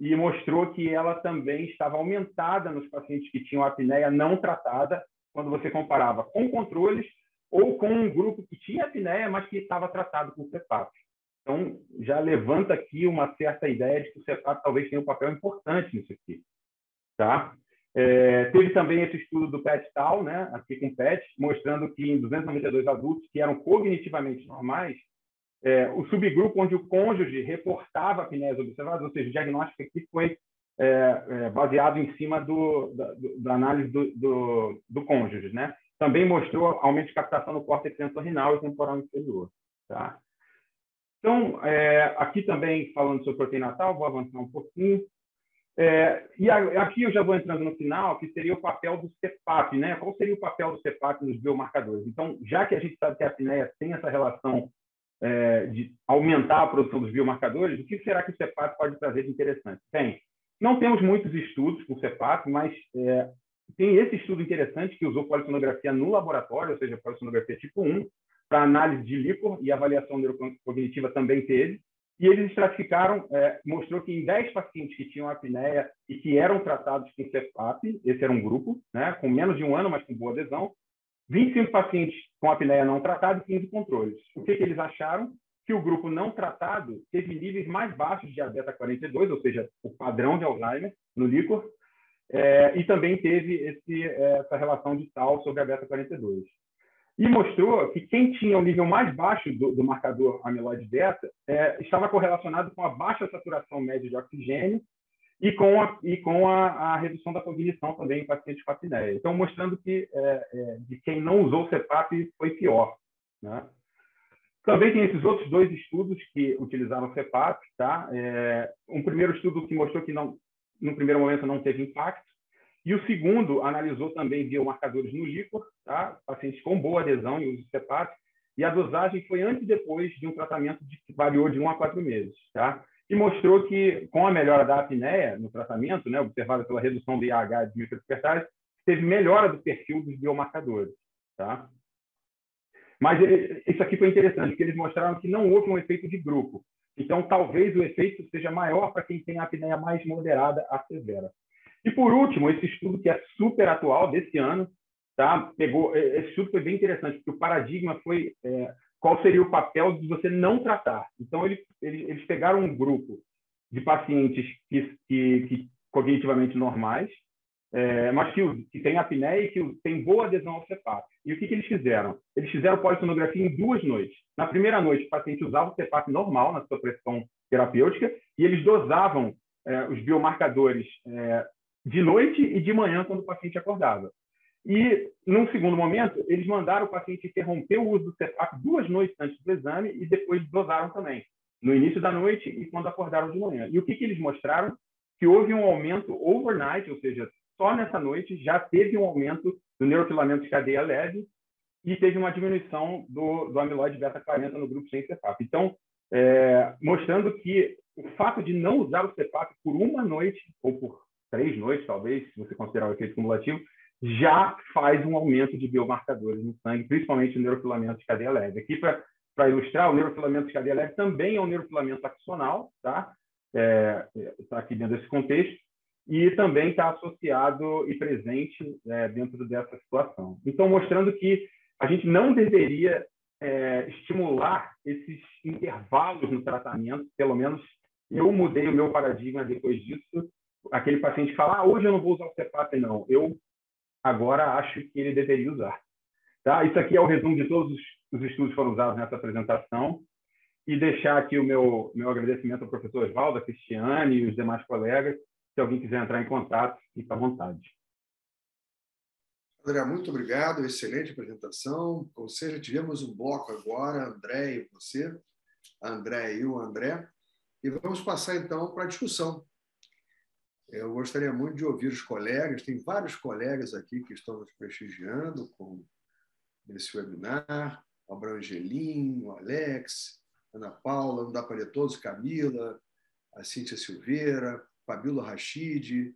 e mostrou que ela também estava aumentada nos pacientes que tinham apneia não tratada, quando você comparava com controles ou com um grupo que tinha apneia, mas que estava tratado com CPAP. Então, já levanta aqui uma certa ideia de que o CPAP talvez tenha um papel importante nisso aqui. Tá? Teve também esse estudo do PET-Tau, né, aqui com PET, mostrando que em 292 adultos que eram cognitivamente normais, o subgrupo onde o cônjuge reportava apneias observadas, ou seja, o diagnóstico aqui foi baseado em cima da análise do cônjuge, né? também mostrou aumento de captação no córtex entorrinal e temporal inferior. Tá? Então, aqui também falando sobre proteína natal, vou avançar um pouquinho. E aqui eu já vou entrando no final, que seria o papel do CPAP, né? Qual seria o papel do CPAP nos biomarcadores? Então, já que a gente sabe que a apneia tem essa relação de aumentar a produção dos biomarcadores, o que será que o CPAP pode trazer de interessante? Bem, não temos muitos estudos com CPAP, mas tem esse estudo interessante que usou polissonografia no laboratório, ou seja, polissonografia tipo 1, para análise de líquor, e avaliação neurocognitiva também teve. E eles estratificaram, mostrou que em 10 pacientes que tinham apneia e que eram tratados com CPAP, esse era um grupo, né, com menos de 1 ano, mas com boa adesão, 25 pacientes com apneia não tratada e 15 controles. O que eles acharam? Que o grupo não tratado teve níveis mais baixos de beta-42, ou seja, o padrão de Alzheimer no líquor, e também teve essa relação de tal sobre a beta-42. E mostrou que quem tinha o nível mais baixo do marcador amiloide beta estava correlacionado com a baixa saturação média de oxigênio e com a redução da cognição também em pacientes com apneia. Então, mostrando que de quem não usou o CPAP foi pior. Né? Também tem esses outros 2 estudos que utilizaram o CPAP. Tá? Um primeiro estudo que mostrou que, no primeiro momento, não teve impacto. E o segundo analisou também biomarcadores no líquor, tá? Pacientes com boa adesão e uso de CPAP, e a dosagem foi antes e depois de um tratamento que variou de 1 a 4 meses. Tá? E mostrou que, com a melhora da apneia no tratamento, né, observada pela redução do IAH de microespertais, teve melhora do perfil dos biomarcadores. Tá? Mas isso aqui foi interessante, porque eles mostraram que não houve um efeito de grupo. Então, talvez o efeito seja maior para quem tem a apneia mais moderada a severa. E, por último, esse estudo que é super atual, desse ano, tá? Esse estudo foi bem interessante, porque o paradigma foi qual seria o papel de você não tratar. Então, eles pegaram um grupo de pacientes que cognitivamente normais, mas que têm apneia e que têm boa adesão ao CPAP. E o que eles fizeram? Eles fizeram polissonografia em 2 noites. Na primeira noite, o paciente usava o CPAP normal na sua pressão terapêutica e eles dosavam os biomarcadores de noite e de manhã, quando o paciente acordava. E, num segundo momento, eles mandaram o paciente interromper o uso do CPAP 2 noites antes do exame e depois dosaram também, no início da noite e quando acordaram de manhã. E o que eles mostraram? Que houve um aumento overnight, ou seja, só nessa noite já teve um aumento do neurofilamento de cadeia leve e teve uma diminuição do amiloide beta-40 no grupo sem CPAP. Então, mostrando que o fato de não usar o CPAP por 1 noite, ou por 3 noites, talvez, se você considerar o efeito cumulativo, já faz um aumento de biomarcadores no sangue, principalmente o neurofilamento de cadeia leve. Aqui, para ilustrar, o neurofilamento de cadeia leve também é um neurofilamento axonal, tá? Está aqui dentro desse contexto, e também está associado e presente dentro dessa situação. Então, mostrando que a gente não deveria estimular esses intervalos no tratamento, pelo menos eu mudei o meu paradigma depois disso. Aquele paciente que fala, hoje eu não vou usar o CPAP, não. Eu agora acho que ele deveria usar. Tá? Isso aqui é o resumo de todos os estudos que foram usados nessa apresentação. E deixar aqui o meu agradecimento ao professor Oswaldo, a Cristiane e os demais colegas. Se alguém quiser entrar em contato, fique à vontade. André, muito obrigado. Excelente apresentação. Ou seja, tivemos um bloco agora, André e você, a André e o André. E vamos passar, então, para a discussão. Eu gostaria muito de ouvir os colegas. Tem vários colegas aqui que estão nos prestigiando nesse webinar. O Brangelim, o Alex, Ana Paula, não dá para ler todos, Camila, a Cíntia Silveira, Fabíola Rachid,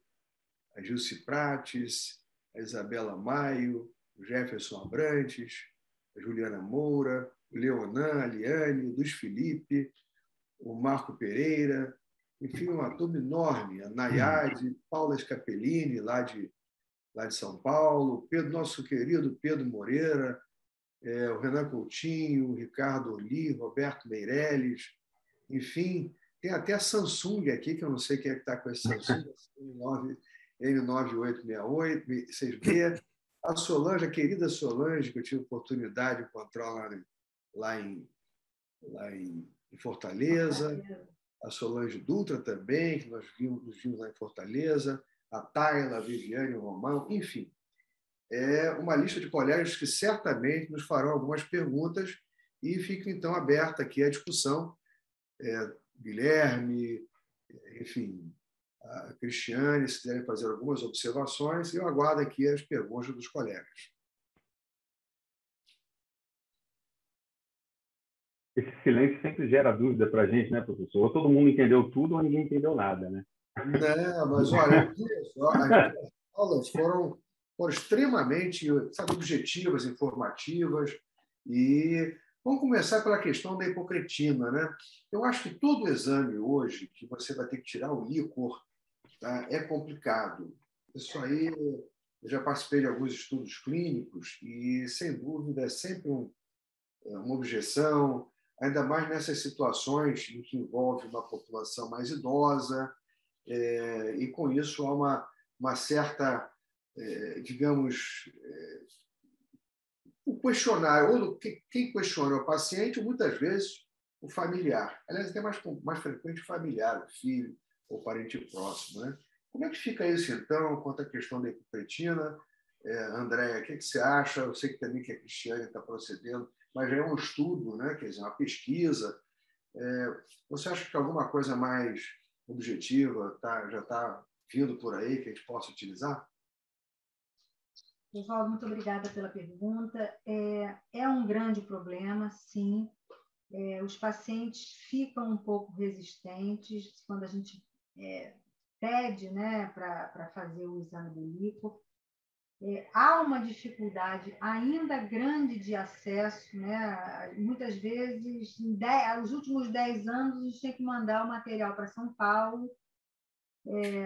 a Gilce Prates, a Isabela Maio, o Jefferson Abrantes, a Juliana Moura, o Leonan, a Liane, o Luiz Felipe, o Marco Pereira, enfim, uma turma enorme, a Nayade, Paula Scapellini, lá de São Paulo, nosso querido Pedro Moreira, o Renan Coutinho, o Ricardo Oli, Roberto Meirelles, enfim, tem até a Samsung aqui, que eu não sei quem é que está com esse Samsung, N9868, 6B, a Solange, a querida Solange, que eu tive a oportunidade de encontrar lá em Fortaleza, a Solange Dutra também, que nos vimos lá em Fortaleza, a Tayla, a Viviane, o Romão, enfim. é uma lista de colegas que certamente nos farão algumas perguntas e fica, então, aberta aqui a discussão. Guilherme, enfim, a Cristiane, se quiserem fazer algumas observações, eu aguardo aqui as perguntas dos colegas. Esse silêncio sempre gera dúvida para a gente, né, professor? Ou todo mundo entendeu tudo ou ninguém entendeu nada, né? Não, mas olha, as aulas foram extremamente, sabe, objetivas, informativas. E vamos começar pela questão da hipocretina, né? Eu acho que todo exame hoje, que você vai ter que tirar o líquor, tá, é complicado. Isso aí, eu já participei de alguns estudos clínicos e, sem dúvida, é sempre uma objeção, ainda mais nessas situações em que envolve uma população mais idosa, e com isso há uma certa, digamos, o questionário, ou quem questiona é o paciente, ou muitas vezes o familiar. Aliás, é mais frequente o familiar, o filho ou parente próximo, né? Como é que fica isso, então, quanto à questão da hipocretina? Andréia, o que você acha? Eu sei que também que a Cristiane está procedendo, mas já é um estudo, né? Quer dizer, uma pesquisa. Você acha que alguma coisa mais objetiva já está vindo por aí que a gente possa utilizar? Pessoal, muito obrigada pela pergunta. É um grande problema, sim. Os pacientes ficam um pouco resistentes quando a gente pede, né, para fazer o exame do líquor. Há uma dificuldade ainda grande de acesso, né? Muitas vezes, nos últimos 10 anos, a gente tem que mandar o material para São Paulo,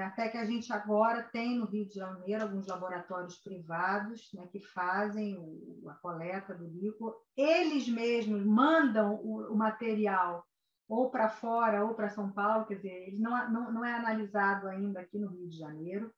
até que a gente agora tem no Rio de Janeiro alguns laboratórios privados, né, que fazem a coleta do líquor. Eles mesmos mandam o material ou para fora ou para São Paulo, quer dizer, ele não é analisado ainda aqui no Rio de Janeiro.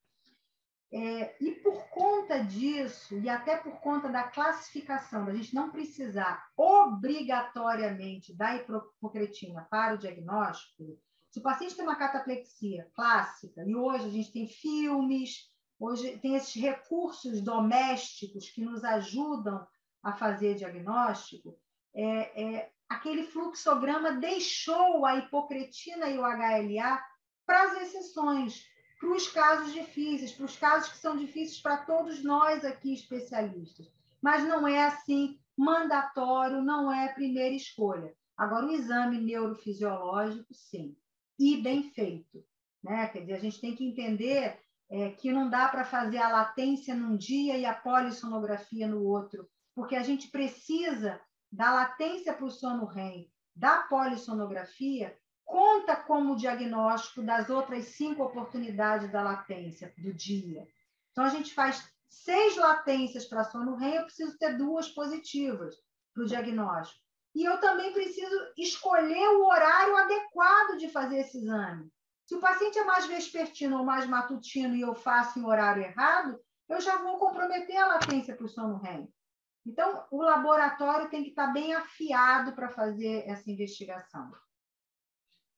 E por conta disso, e até por conta da classificação, da gente não precisar obrigatoriamente da hipocretina para o diagnóstico, se o paciente tem uma cataplexia clássica, e hoje a gente tem filmes, hoje tem esses recursos domésticos que nos ajudam a fazer diagnóstico, aquele fluxograma deixou a hipocretina e o HLA para as exceções, para os casos difíceis, para os casos que são difíceis para todos nós aqui especialistas. Mas não é assim mandatório, não é primeira escolha. Agora, o exame neurofisiológico, sim, e bem feito, né? Quer dizer, a gente tem que entender que não dá para fazer a latência num dia e a polissonografia no outro, porque a gente precisa da latência para o sono REM, da polissonografia, conta como diagnóstico das outras 5 oportunidades da latência do dia. Então, a gente faz 6 latências para sono REM, eu preciso ter 2 positivas para o diagnóstico. E eu também preciso escolher o horário adequado de fazer esse exame. Se o paciente é mais vespertino ou mais matutino e eu faço em horário errado, eu já vou comprometer a latência para o sono REM. Então, o laboratório tem que estar bem afiado para fazer essa investigação.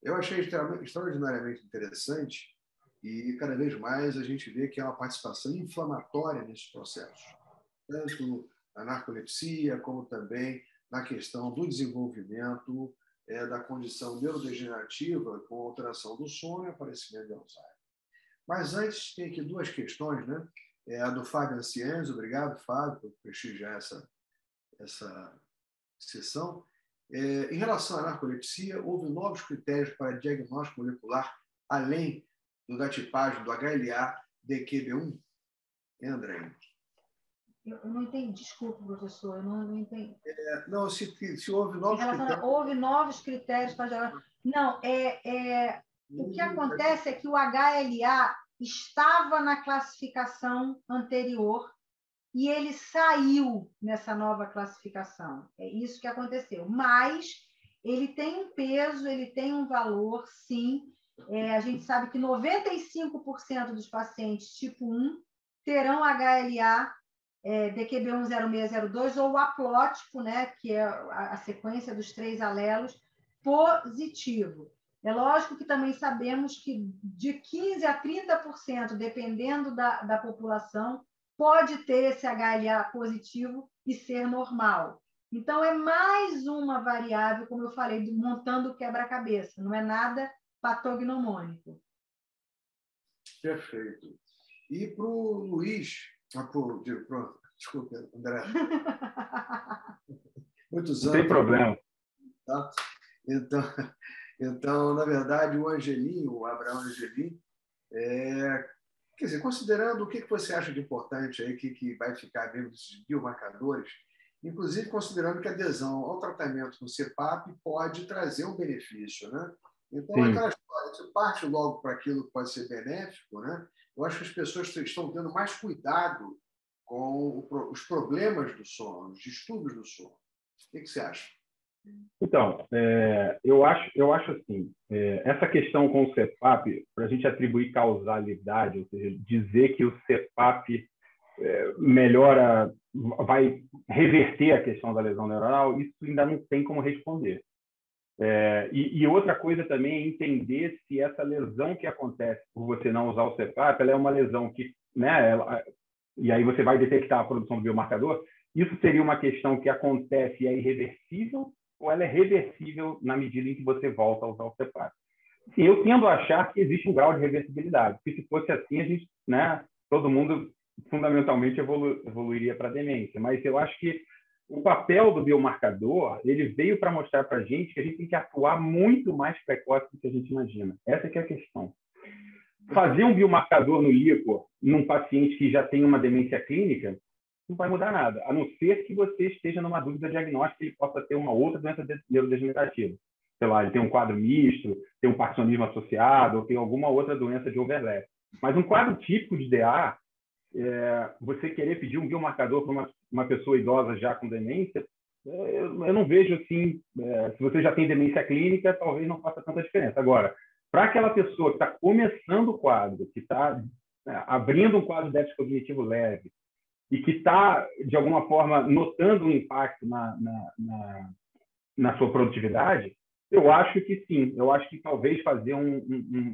Eu achei extraordinariamente interessante e, cada vez mais, a gente vê que há uma participação inflamatória nesses processos, tanto na narcolepsia, como também na questão do desenvolvimento da condição neurodegenerativa com alteração do sono e aparecimento de Alzheimer. Mas antes, tem aqui 2 questões, né? A do Fábio Ancienzo, obrigado, Fábio, por prestigiar essa sessão. Em relação à narcolepsia, houve novos critérios para diagnóstico molecular, além da tipagem do HLA-DQB1? André? Eu não entendi, desculpa, professor, eu não entendi. Não, se houve novos critérios... Houve novos critérios para diagnóstico. Não, o que acontece é que o HLA estava na classificação anterior e ele saiu nessa nova classificação. É isso que aconteceu. Mas ele tem um peso, ele tem um valor, sim. A gente sabe que 95% dos pacientes tipo 1 terão HLA DQB10602 ou o haplótipo, né, que é a sequência dos 3 alelos, positivo. É lógico que também sabemos que de 15% a 30%, dependendo da população, pode ter esse HLA positivo e ser normal. Então, é mais uma variável, como eu falei, montando o quebra-cabeça, não é nada patognomônico. Perfeito. E para o Luiz, desculpa, André, muitos Não anos. tem problema. Tá? Então, na verdade, o Angelim, o Abraão Angelim, quer dizer, considerando o que você acha de importante aí, que vai ficar dentro desses biomarcadores, inclusive considerando que a adesão ao tratamento com CPAP pode trazer um benefício, né? Então, Sim. aquela história, você parte logo para aquilo que pode ser benéfico, né? Eu acho que as pessoas estão tendo mais cuidado com os problemas do sono, os distúrbios do sono. O que você acha? Então, eu acho assim, essa questão com o CPAP, para a gente atribuir causalidade, ou seja, dizer que o CPAP melhora, vai reverter a questão da lesão neuronal, isso ainda não tem como responder. E outra coisa também é entender se essa lesão que acontece por você não usar o CPAP, ela é uma lesão que, né, e aí você vai detectar a produção do biomarcador, isso seria uma questão que acontece e é irreversível, ou ela é reversível na medida em que você volta a usar o CPAP? Sim, eu tendo a achar que existe um grau de reversibilidade, porque se fosse assim, a gente, né, todo mundo fundamentalmente evoluiria para a demência. Mas eu acho que o papel do biomarcador, ele veio para mostrar para a gente que a gente tem que atuar muito mais precoce do que a gente imagina. Essa que é a questão. Fazer um biomarcador no líquor num paciente que já tem uma demência clínica não vai mudar nada, a não ser que você esteja numa dúvida diagnóstica e ele possa ter uma outra doença neurodegenerativa. Sei lá, ele tem um quadro misto, tem um parkinsonismo associado, ou tem alguma outra doença de overlap. Mas um quadro típico de DA, você querer pedir um biomarcador para uma pessoa idosa já com demência, eu não vejo assim, se você já tem demência clínica, talvez não faça tanta diferença. Agora, para aquela pessoa que está começando o quadro, que está abrindo um quadro de déficit cognitivo leve, e que está, de alguma forma, notando um impacto na sua produtividade, eu acho que sim. Eu acho que talvez fazer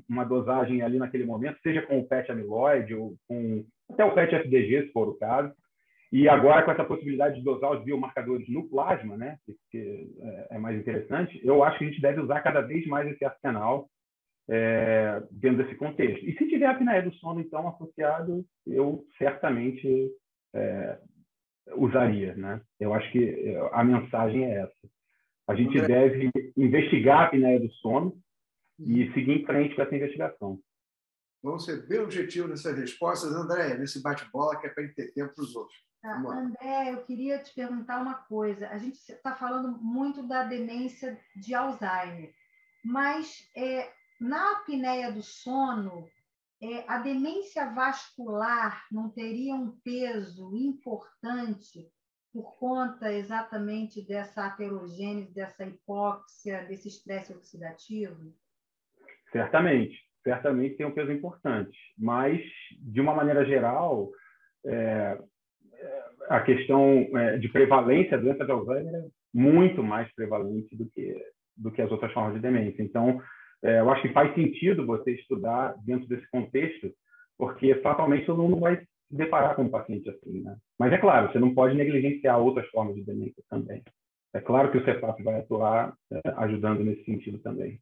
uma dosagem ali naquele momento, seja com o PET amiloide ou com até o PET FDG, se for o caso, e agora com essa possibilidade de dosar os biomarcadores no plasma, né, que é mais interessante, eu acho que a gente deve usar cada vez mais esse arsenal dentro desse contexto. E se tiver apneia do sono, então, associado, eu certamente usaria, né? Eu acho que a mensagem é essa. A gente deve investigar a apneia do sono e seguir em frente com essa investigação. Vamos ser bem objetivos nessas respostas, André, nesse bate-bola que é para ter tempo para os outros. André, eu queria te perguntar uma coisa. A gente está falando muito da demência de Alzheimer, mas na apneia do sono, a demência vascular não teria um peso importante por conta exatamente dessa aterogênese, dessa hipóxia, desse estresse oxidativo? Certamente tem um peso importante, mas, de uma maneira geral, a questão de prevalência da doença de Alzheimer é muito mais prevalente do que as outras formas de demência. Então, eu acho que faz sentido você estudar dentro desse contexto, porque fatalmente todo mundo vai se deparar com um paciente assim, né? Mas é claro, você não pode negligenciar outras formas de demência também. É claro que o CPAP vai atuar ajudando nesse sentido também.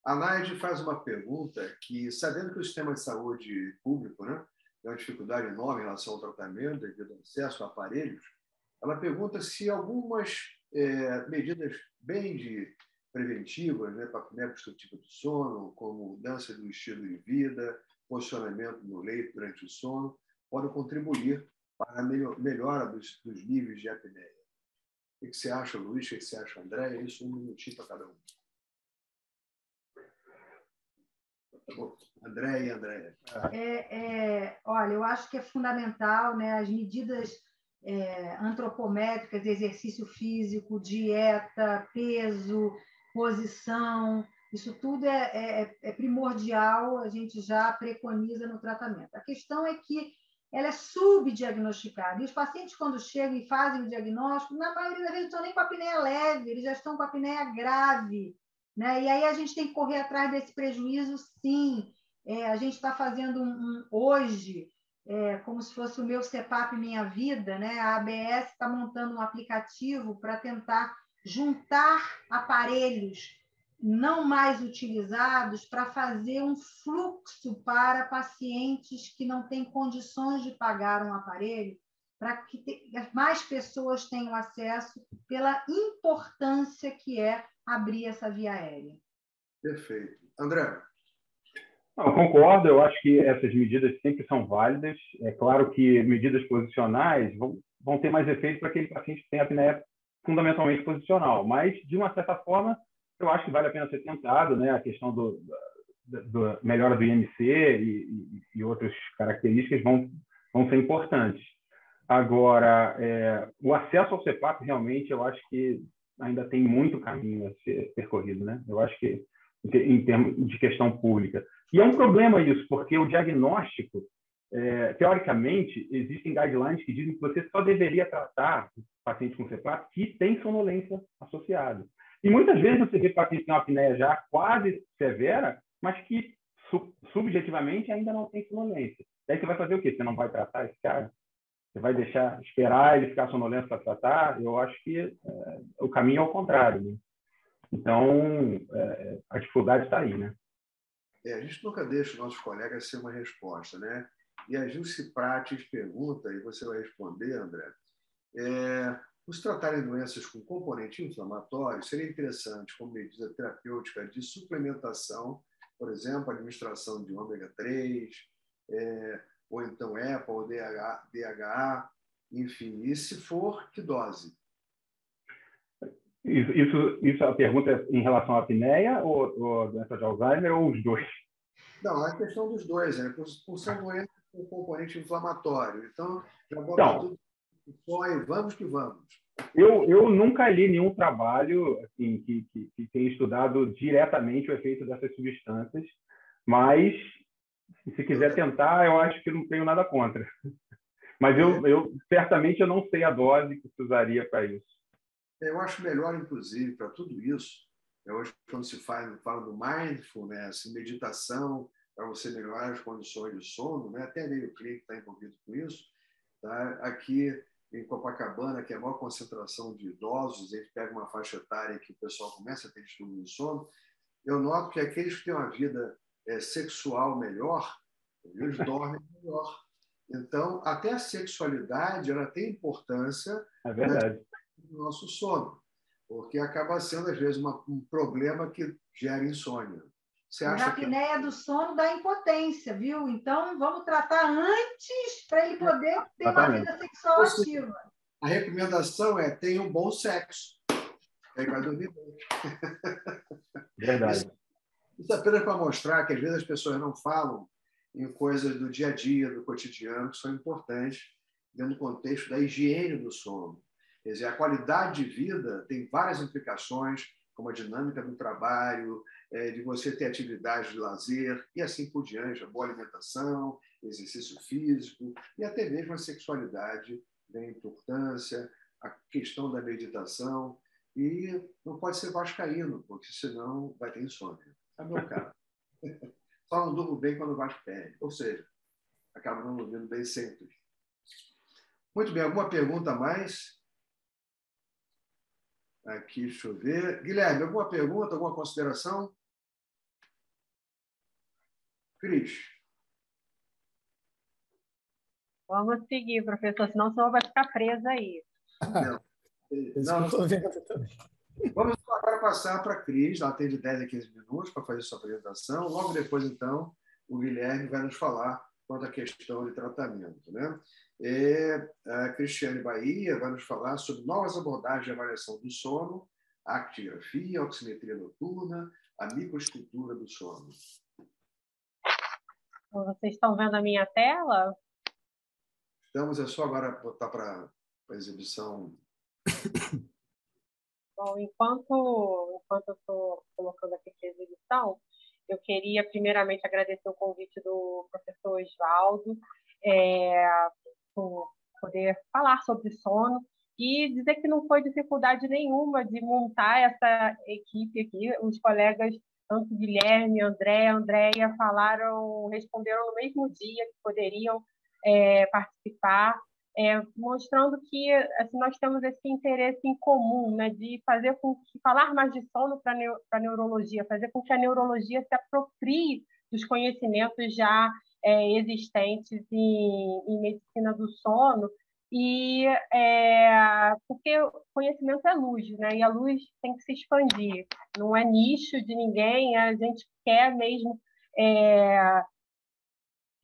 A Naide faz uma pergunta que, sabendo que o sistema de saúde público, né, tem uma dificuldade enorme em relação ao tratamento, devido ao acesso a aparelhos, ela pergunta se algumas medidas bem preventivas, né, para a apneia obstrutiva do sono, como mudança do estilo de vida, posicionamento no leito durante o sono, podem contribuir para a melhora dos níveis de apneia. O que você acha, Luiz? O que você acha, André? Isso, um minutinho para cada um. André e André. Olha, eu acho que é fundamental, né, as medidas antropométricas, exercício físico, dieta, peso, posição, isso tudo é primordial, a gente já preconiza no tratamento. A questão é que ela é subdiagnosticada, e os pacientes, quando chegam e fazem o diagnóstico, na maioria das vezes não estão nem com a apneia leve, eles já estão com a apneia grave, né? E aí a gente tem que correr atrás desse prejuízo, sim. A gente está fazendo hoje como se fosse o meu CPAP Minha Vida, né? A ABS está montando um aplicativo para tentar juntar aparelhos não mais utilizados para fazer um fluxo para pacientes que não têm condições de pagar um aparelho, para que mais pessoas tenham acesso pela importância que é abrir essa via aérea. Perfeito. André? Eu concordo, eu acho que essas medidas sempre são válidas. É claro que medidas posicionais vão ter mais efeito para aquele paciente que tem apneia fundamentalmente posicional, mas, de uma certa forma, eu acho que vale a pena ser tentado, né? A questão da melhora do IMC e outras características vão ser importantes. Agora, o acesso ao CPAP, realmente, eu acho que ainda tem muito caminho a ser percorrido, né? Eu acho que, em termos de questão pública. E é um problema isso, porque o diagnóstico, teoricamente, existem guidelines que dizem que você só deveria tratar paciente com CPAP que tem sonolência associada. E muitas vezes você vê paciente com uma apneia já quase severa, mas que subjetivamente ainda não tem sonolência. Daí você vai fazer o quê? Você não vai tratar esse cara? Você vai esperar ele ficar sonolento para tratar? Eu acho que o caminho é o contrário, né? Então, a dificuldade está aí, né? A gente nunca deixa os nossos colegas ser uma resposta, né? E a Gilce Prates pergunta, e você vai responder, André, os tratarem doenças com componente inflamatório seria interessante como medida terapêutica de suplementação, por exemplo, administração de ômega 3, ou então EPA ou DHA, enfim, e se for, que dose? Isso a pergunta é em relação à apneia ou doença de Alzheimer ou os dois? Não, é a questão dos dois, né? Por ser doença com componente inflamatório. Então, já bota tudo só e vamos que vamos. Eu nunca li nenhum trabalho assim, que tenha estudado diretamente o efeito dessas substâncias, mas se quiser tentar, eu acho que não tenho nada contra. Mas certamente eu não sei a dose que se usaria para isso. Eu acho melhor, inclusive, para tudo isso, hoje, quando se fala do mindfulness, meditação, para você melhorar as condições de sono, né? Até meio clínico está envolvido com isso. Tá? Aqui em Copacabana, que é a maior concentração de idosos, a gente pega uma faixa etária que o pessoal começa a ter distúrbio de sono, eu noto que aqueles que têm uma vida sexual melhor, eles dormem melhor. Então, até a sexualidade ela tem importância no nosso sono, porque acaba sendo, às vezes, um problema que gera insônia. Você acha a apneia do sono dá impotência, viu? Então, vamos tratar antes para ele poder ter uma vida sexual ativa. A recomendação é tenha um bom sexo. Aí vai dormir bem. Verdade. Isso é apenas para mostrar que, às vezes, as pessoas não falam em coisas do dia a dia, do cotidiano, que são importantes dentro do contexto da higiene do sono. Quer dizer, a qualidade de vida tem várias implicações, como a dinâmica do trabalho, de você ter atividades de lazer e assim por diante, a boa alimentação, exercício físico e até mesmo a sexualidade tem importância, a questão da meditação, e não pode ser vascaíno, porque senão vai ter insônia. É o meu caso. Só não durmo bem quando o Vasco perde, ou seja, acaba não dormindo bem sempre. Muito bem, alguma pergunta a mais? Aqui, deixa eu ver. Guilherme, alguma pergunta, alguma consideração? Cris. Vamos seguir, professor, senão o senhor vai ficar preso aí. Não. Vamos agora passar para a Cris, ela tem de 10 a 15 minutos para fazer sua apresentação. Logo depois, então, o Guilherme vai nos falar quanto à questão de tratamento, né? A Cristiane Bahia vai nos falar sobre novas abordagens de avaliação do sono, a actigrafia, a oximetria noturna, a microestrutura do sono. Vocês estão vendo a minha tela? Estamos, é só agora botar para a exibição. Bom, enquanto eu estou colocando aqui a exibição, eu queria primeiramente agradecer o convite do professor Osvaldo, por poder falar sobre sono e dizer que não foi dificuldade nenhuma de montar essa equipe aqui. Os colegas, tanto Guilherme, Andréia, responderam no mesmo dia que poderiam participar, mostrando que assim, nós temos esse interesse em comum, né, de fazer com que falar mais de sono para a neurologia, fazer com que a neurologia se aproprie dos conhecimentos já existentes em medicina do sono, e porque o conhecimento é luz, né? E a luz tem que se expandir, não é nicho de ninguém, a gente quer mesmo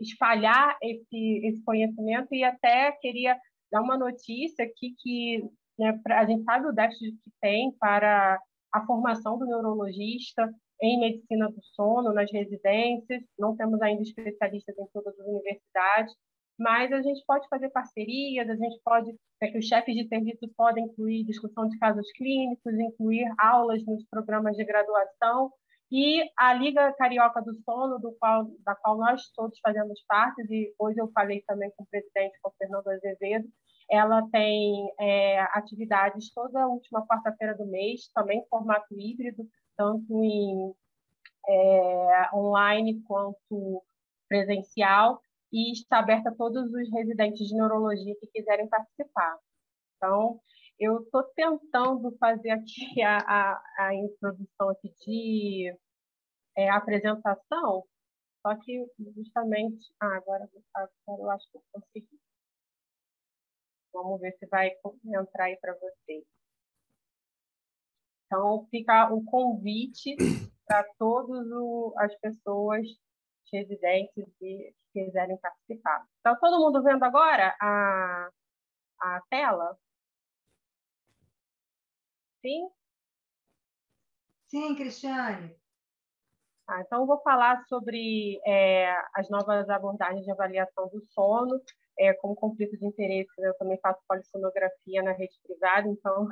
espalhar esse conhecimento, e até queria dar uma notícia aqui que, né, a gente sabe o déficit que tem para a formação do neurologista em medicina do sono nas residências, não temos ainda especialistas em todas as universidades, mas a gente pode fazer parcerias, a gente pode, que os chefes de serviço podem incluir discussão de casos clínicos, incluir aulas nos programas de graduação, e a Liga Carioca do Sono, da qual nós todos fazemos parte, e hoje eu falei também com o presidente, com o Fernando Azevedo, ela tem atividades toda a última quarta-feira do mês, também em formato híbrido, tanto em online quanto presencial, e está aberta a todos os residentes de neurologia que quiserem participar. Então, eu estou tentando fazer aqui a introdução aqui de apresentação, só que justamente... agora eu acho que eu consegui. Vamos ver se vai entrar aí para vocês. Então, fica o convite para todas as pessoas residentes que quiserem participar. Está todo mundo vendo agora a tela? Sim? Sim, Cristiane. Então, eu vou falar sobre as novas abordagens de avaliação do sono, como conflito de interesse. Eu também faço polissonografia na rede privada, então,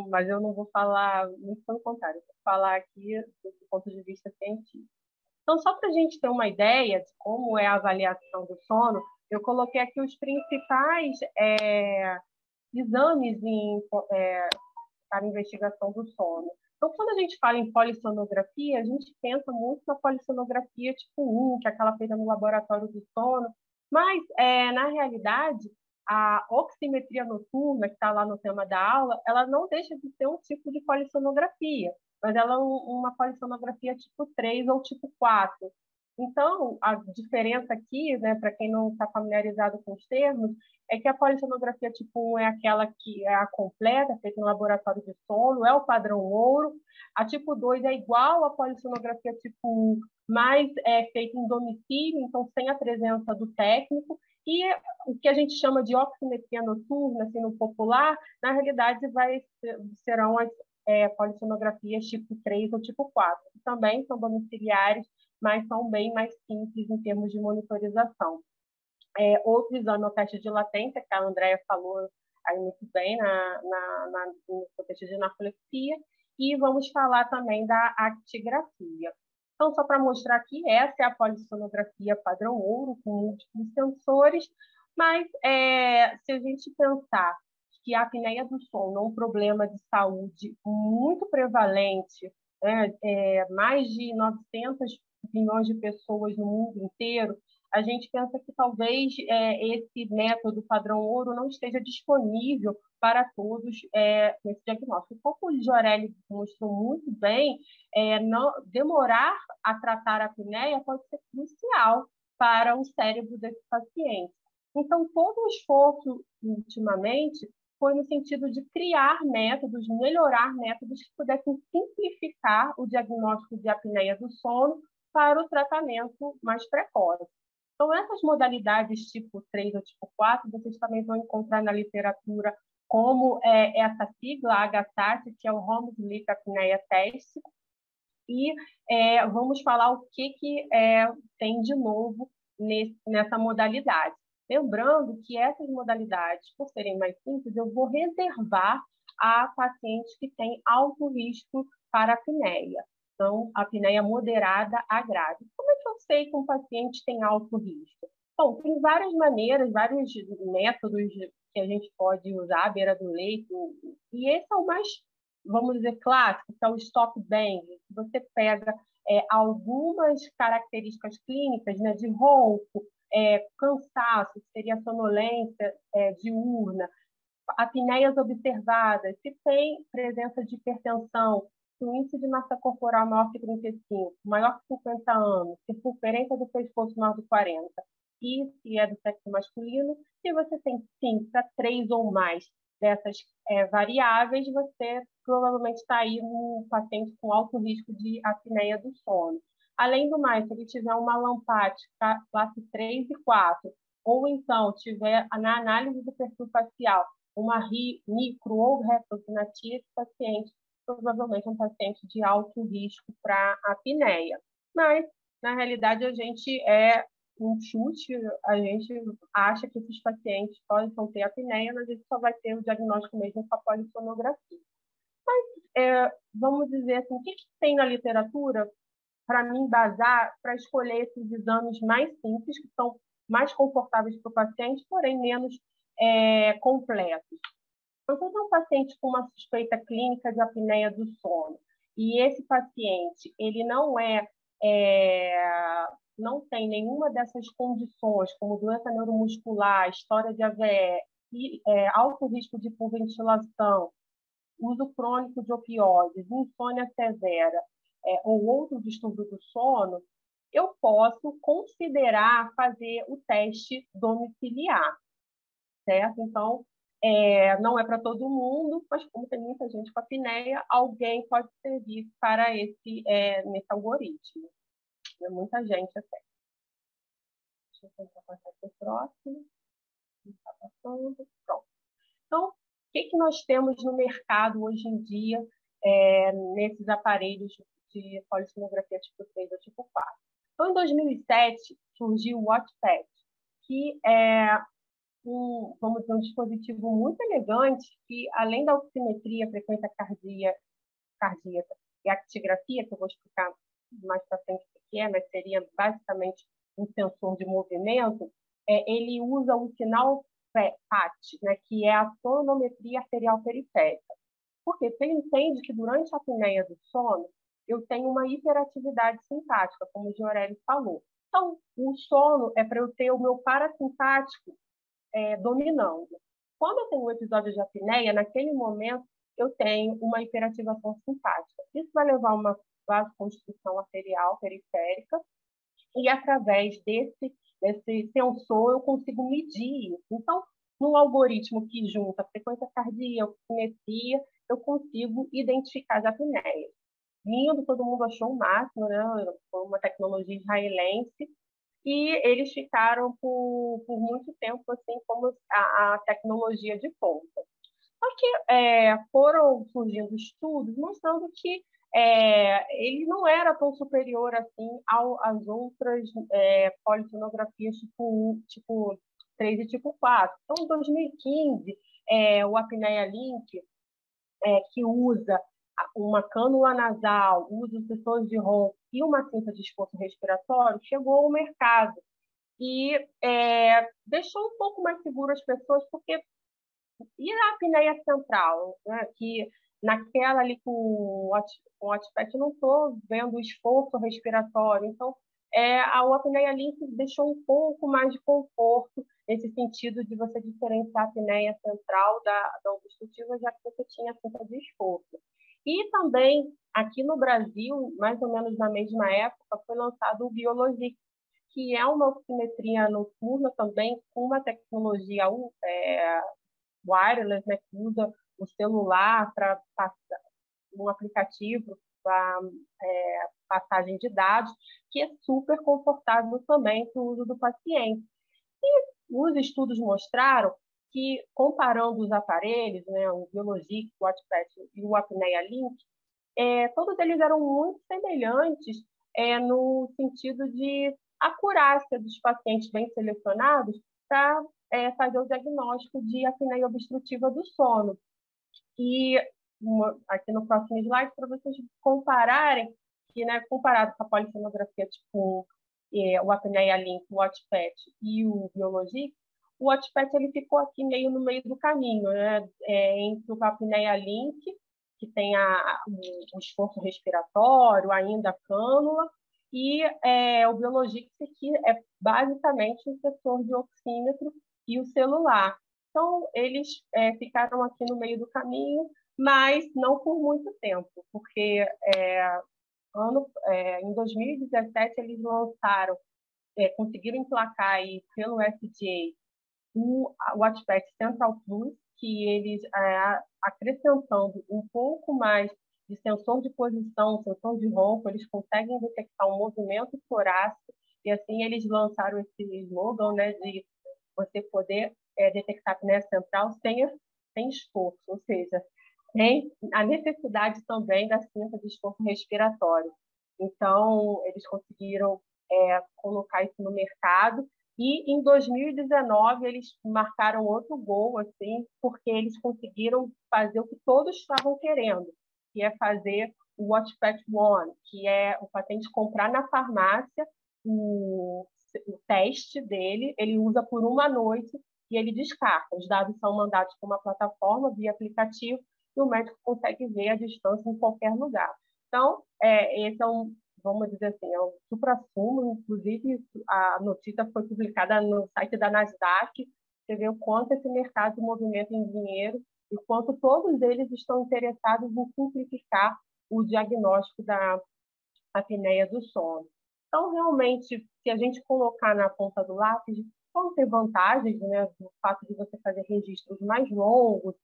mas eu não vou falar, muito pelo contrário, eu vou falar aqui do ponto de vista científico. Então, só para a gente ter uma ideia de como é a avaliação do sono, eu coloquei aqui os principais exames para investigação do sono. Então, quando a gente fala em polissonografia, a gente pensa muito na polissonografia tipo 1, que é aquela feita no laboratório do sono, mas, na realidade, a oximetria noturna, que está lá no tema da aula, ela não deixa de ser um tipo de polissonografia, mas ela é uma polissonografia tipo 3 ou tipo 4. Então, a diferença aqui, né, para quem não está familiarizado com os termos, é que a polissonografia tipo 1 é aquela que é a completa, feita no laboratório de sono, é o padrão ouro. A tipo 2 é igual à polissonografia tipo 1, mas é feita em domicílio, então sem a presença do técnico. E o que a gente chama de oximetria noturna, assim, no popular, na realidade serão as polissonografias tipo 3 ou tipo 4, que também são domiciliares, mas são bem mais simples em termos de monitorização. Outro exame é o teste de latência, que a Andrea falou aí muito bem no contexto de narcolepsia, e vamos falar também da actigrafia. Então, só para mostrar aqui, essa é a polissonografia padrão ouro, com múltiplos sensores, mas se a gente pensar que a apneia do sono é um problema de saúde muito prevalente, mais de 900 milhões de pessoas no mundo inteiro, a gente pensa que talvez esse método padrão ouro não esteja disponível para todos nesse diagnóstico. Como o Giorelli mostrou muito bem, demorar a tratar a apneia pode ser crucial para o cérebro desse paciente. Então, todo o esforço, ultimamente, foi no sentido de criar métodos, melhorar métodos que pudessem simplificar o diagnóstico de apneia do sono para o tratamento mais precoce. Então, essas modalidades tipo 3 ou tipo 4, vocês também vão encontrar na literatura como essa sigla, HSAT, que é o Home Sleep Apnea Test, e vamos falar o que tem de novo nessa modalidade. Lembrando que essas modalidades, por serem mais simples, eu vou reservar a pacientes que têm alto risco para apneia. Então, apneia moderada a grave. Como é que eu sei que um paciente tem alto risco? Bom, tem várias maneiras, vários métodos que a gente pode usar à beira do leito, e esse é o mais, vamos dizer, clássico, que é o stop bang. Você pega algumas características clínicas, né, de ronco, cansaço, que seria a sonolência diurna, apneias observadas, se tem presença de hipertensão, se o índice de massa corporal maior que 35, maior que 50 anos, circunferência do pescoço maior de 40, e se é do sexo masculino, se você tem 5 a 3 ou mais dessas variáveis, você provavelmente está aí um paciente com alto risco de apneia do sono. Além do mais, se ele tiver uma lampática classe 3 e 4, ou então tiver na análise do perfil facial uma micro ou retrosinatia, esse paciente provavelmente é um paciente de alto risco para apneia. Mas, na realidade, a gente um chute, a gente acha que esses pacientes podem ter apneia, mas a gente só vai ter o diagnóstico mesmo com a polissonografia. Mas, vamos dizer assim, o que tem na literatura para me embasar, para escolher esses exames mais simples, que são mais confortáveis para o paciente, porém menos completos. Então, se um paciente com uma suspeita clínica de apneia do sono e esse paciente ele não tem nenhuma dessas condições, como doença neuromuscular, história de AVE, alto risco de hipoventilação, uso crônico de opioides, insônia severa ou outro distúrbio do sono, eu posso considerar fazer o teste domiciliar, certo? Então, não é para todo mundo, mas como tem muita gente com apneia, alguém pode servir para nesse algoritmo. É muita gente até. Deixa eu tentar passar para o próximo. Está passando. Pronto. Então, o que nós temos no mercado hoje em dia nesses aparelhos de polissonografia tipo 3 ou tipo 4? Então, em 2007, surgiu o WatchPad, que vamos dizer, um dispositivo muito elegante que, além da oximetria, frequência cardíaca e actigrafia, que eu vou explicar mais para frente o que é, mas seria basicamente um sensor de movimento, ele usa o sinal PAT, né, que é a tonometria arterial periférica. Porque ele entende que durante a apneia do sono, eu tenho uma hiperatividade simpática, como o Giorelli falou. Então, o sono é para eu ter o meu parasimpático dominando. Quando eu tenho um episódio de apneia, naquele momento eu tenho uma hiperativação simpática. Isso vai levar a uma vasoconstrição arterial periférica e, através desse sensor, eu consigo medir isso. Então, num algoritmo que junta frequência cardíaca, oximetria, eu consigo identificar as apneias. Lindo, todo mundo achou o máximo, né? Foi uma tecnologia israelense. E eles ficaram por muito tempo assim como a tecnologia de ponta. Só que foram surgindo estudos mostrando que ele não era tão superior assim às outras polissonografias tipo 3 e tipo 4. Então, em 2015, o Apnea Link, que usa uma cânula nasal, usa os sensores de ronco e uma cinta de esforço respiratório, chegou ao mercado e deixou um pouco mais seguro as pessoas, porque e a apneia central, né, que naquela ali com o WatchPad eu não estou vendo o esforço respiratório, então a apneia Link deixou um pouco mais de conforto nesse sentido de você diferenciar a apneia central da obstrutiva, já que você tinha a cinta de esforço. E também, aqui no Brasil, mais ou menos na mesma época, foi lançado o Biologic, que é uma oximetria noturna também, com uma tecnologia wireless, né, que usa o celular para passar um aplicativo para passagem de dados, que é super confortável também para o uso do paciente. E os estudos mostraram que, comparando os aparelhos, né, o Biologic, o WatchPad e o Apnea Link, todos eles eram muito semelhantes no sentido de acurácia dos pacientes bem selecionados para fazer o diagnóstico de apneia obstrutiva do sono. E aqui no próximo slide, para vocês compararem, que, né, comparado com a polissonografia tipo o Apnea Link, o WatchPad e o Biologic, o WatchPad ele ficou aqui meio no meio do caminho, né, entre o Apnea Link, que tem o esforço respiratório, ainda a cânula, e o Biologix, que é basicamente o sensor de oxímetro e o celular. Então, eles ficaram aqui no meio do caminho, mas não por muito tempo, porque em 2017 eles lançaram, conseguiram emplacar aí pelo FDA o Watchpad Central Plus, que eles, acrescentando um pouco mais de sensor de posição, sensor de ronco, eles conseguem detectar um movimento torácico, e assim eles lançaram esse slogan, né, de você poder detectar a apneia central sem esforço, ou seja, tem a necessidade também da cinta de esforço respiratório. Então, eles conseguiram colocar isso no mercado, e em 2019 eles marcaram outro gol, assim, porque eles conseguiram fazer o que todos estavam querendo, que é fazer o Watchpad One, que é o paciente comprar na farmácia o teste dele, ele usa por uma noite e ele descarta. Os dados são mandados para uma plataforma via aplicativo e o médico consegue ver a distância em qualquer lugar. Então, esse é vamos dizer assim, é um supra-sumo. Inclusive, a notícia foi publicada no site da Nasdaq. Você vê o quanto esse mercado movimenta em dinheiro e quanto todos eles estão interessados em simplificar o diagnóstico da apneia do sono. Então, realmente, se a gente colocar na ponta do lápis, vão ter vantagens, né, do fato de você fazer registros mais longos,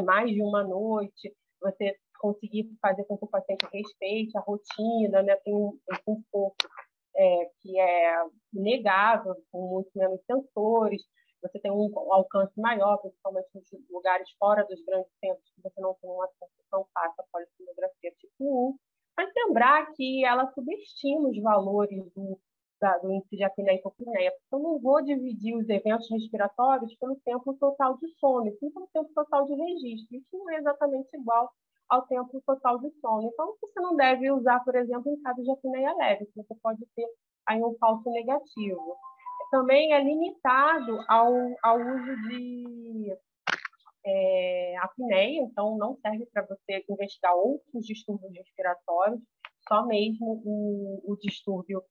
mais de uma noite, você conseguir fazer com que o paciente respeite a rotina, né, tem um conforto que é inegável, com muito menos sensores, você tem um alcance maior, principalmente nos lugares fora dos grandes centros, que você não tem uma acesso tão fácil à polissonografia tipo 1. Mas lembrar que ela subestima os valores do índice de apneia e hipopneia, porque eu não vou dividir os eventos respiratórios pelo tempo total de sono, sim pelo tempo total de registro. Isso não é exatamente igual ao tempo total de sono. Então, você não deve usar, por exemplo, em caso de apneia leve, você pode ter aí um falso negativo. Também é limitado ao uso de apneia, então não serve para você investigar outros distúrbios respiratórios, só mesmo o distúrbio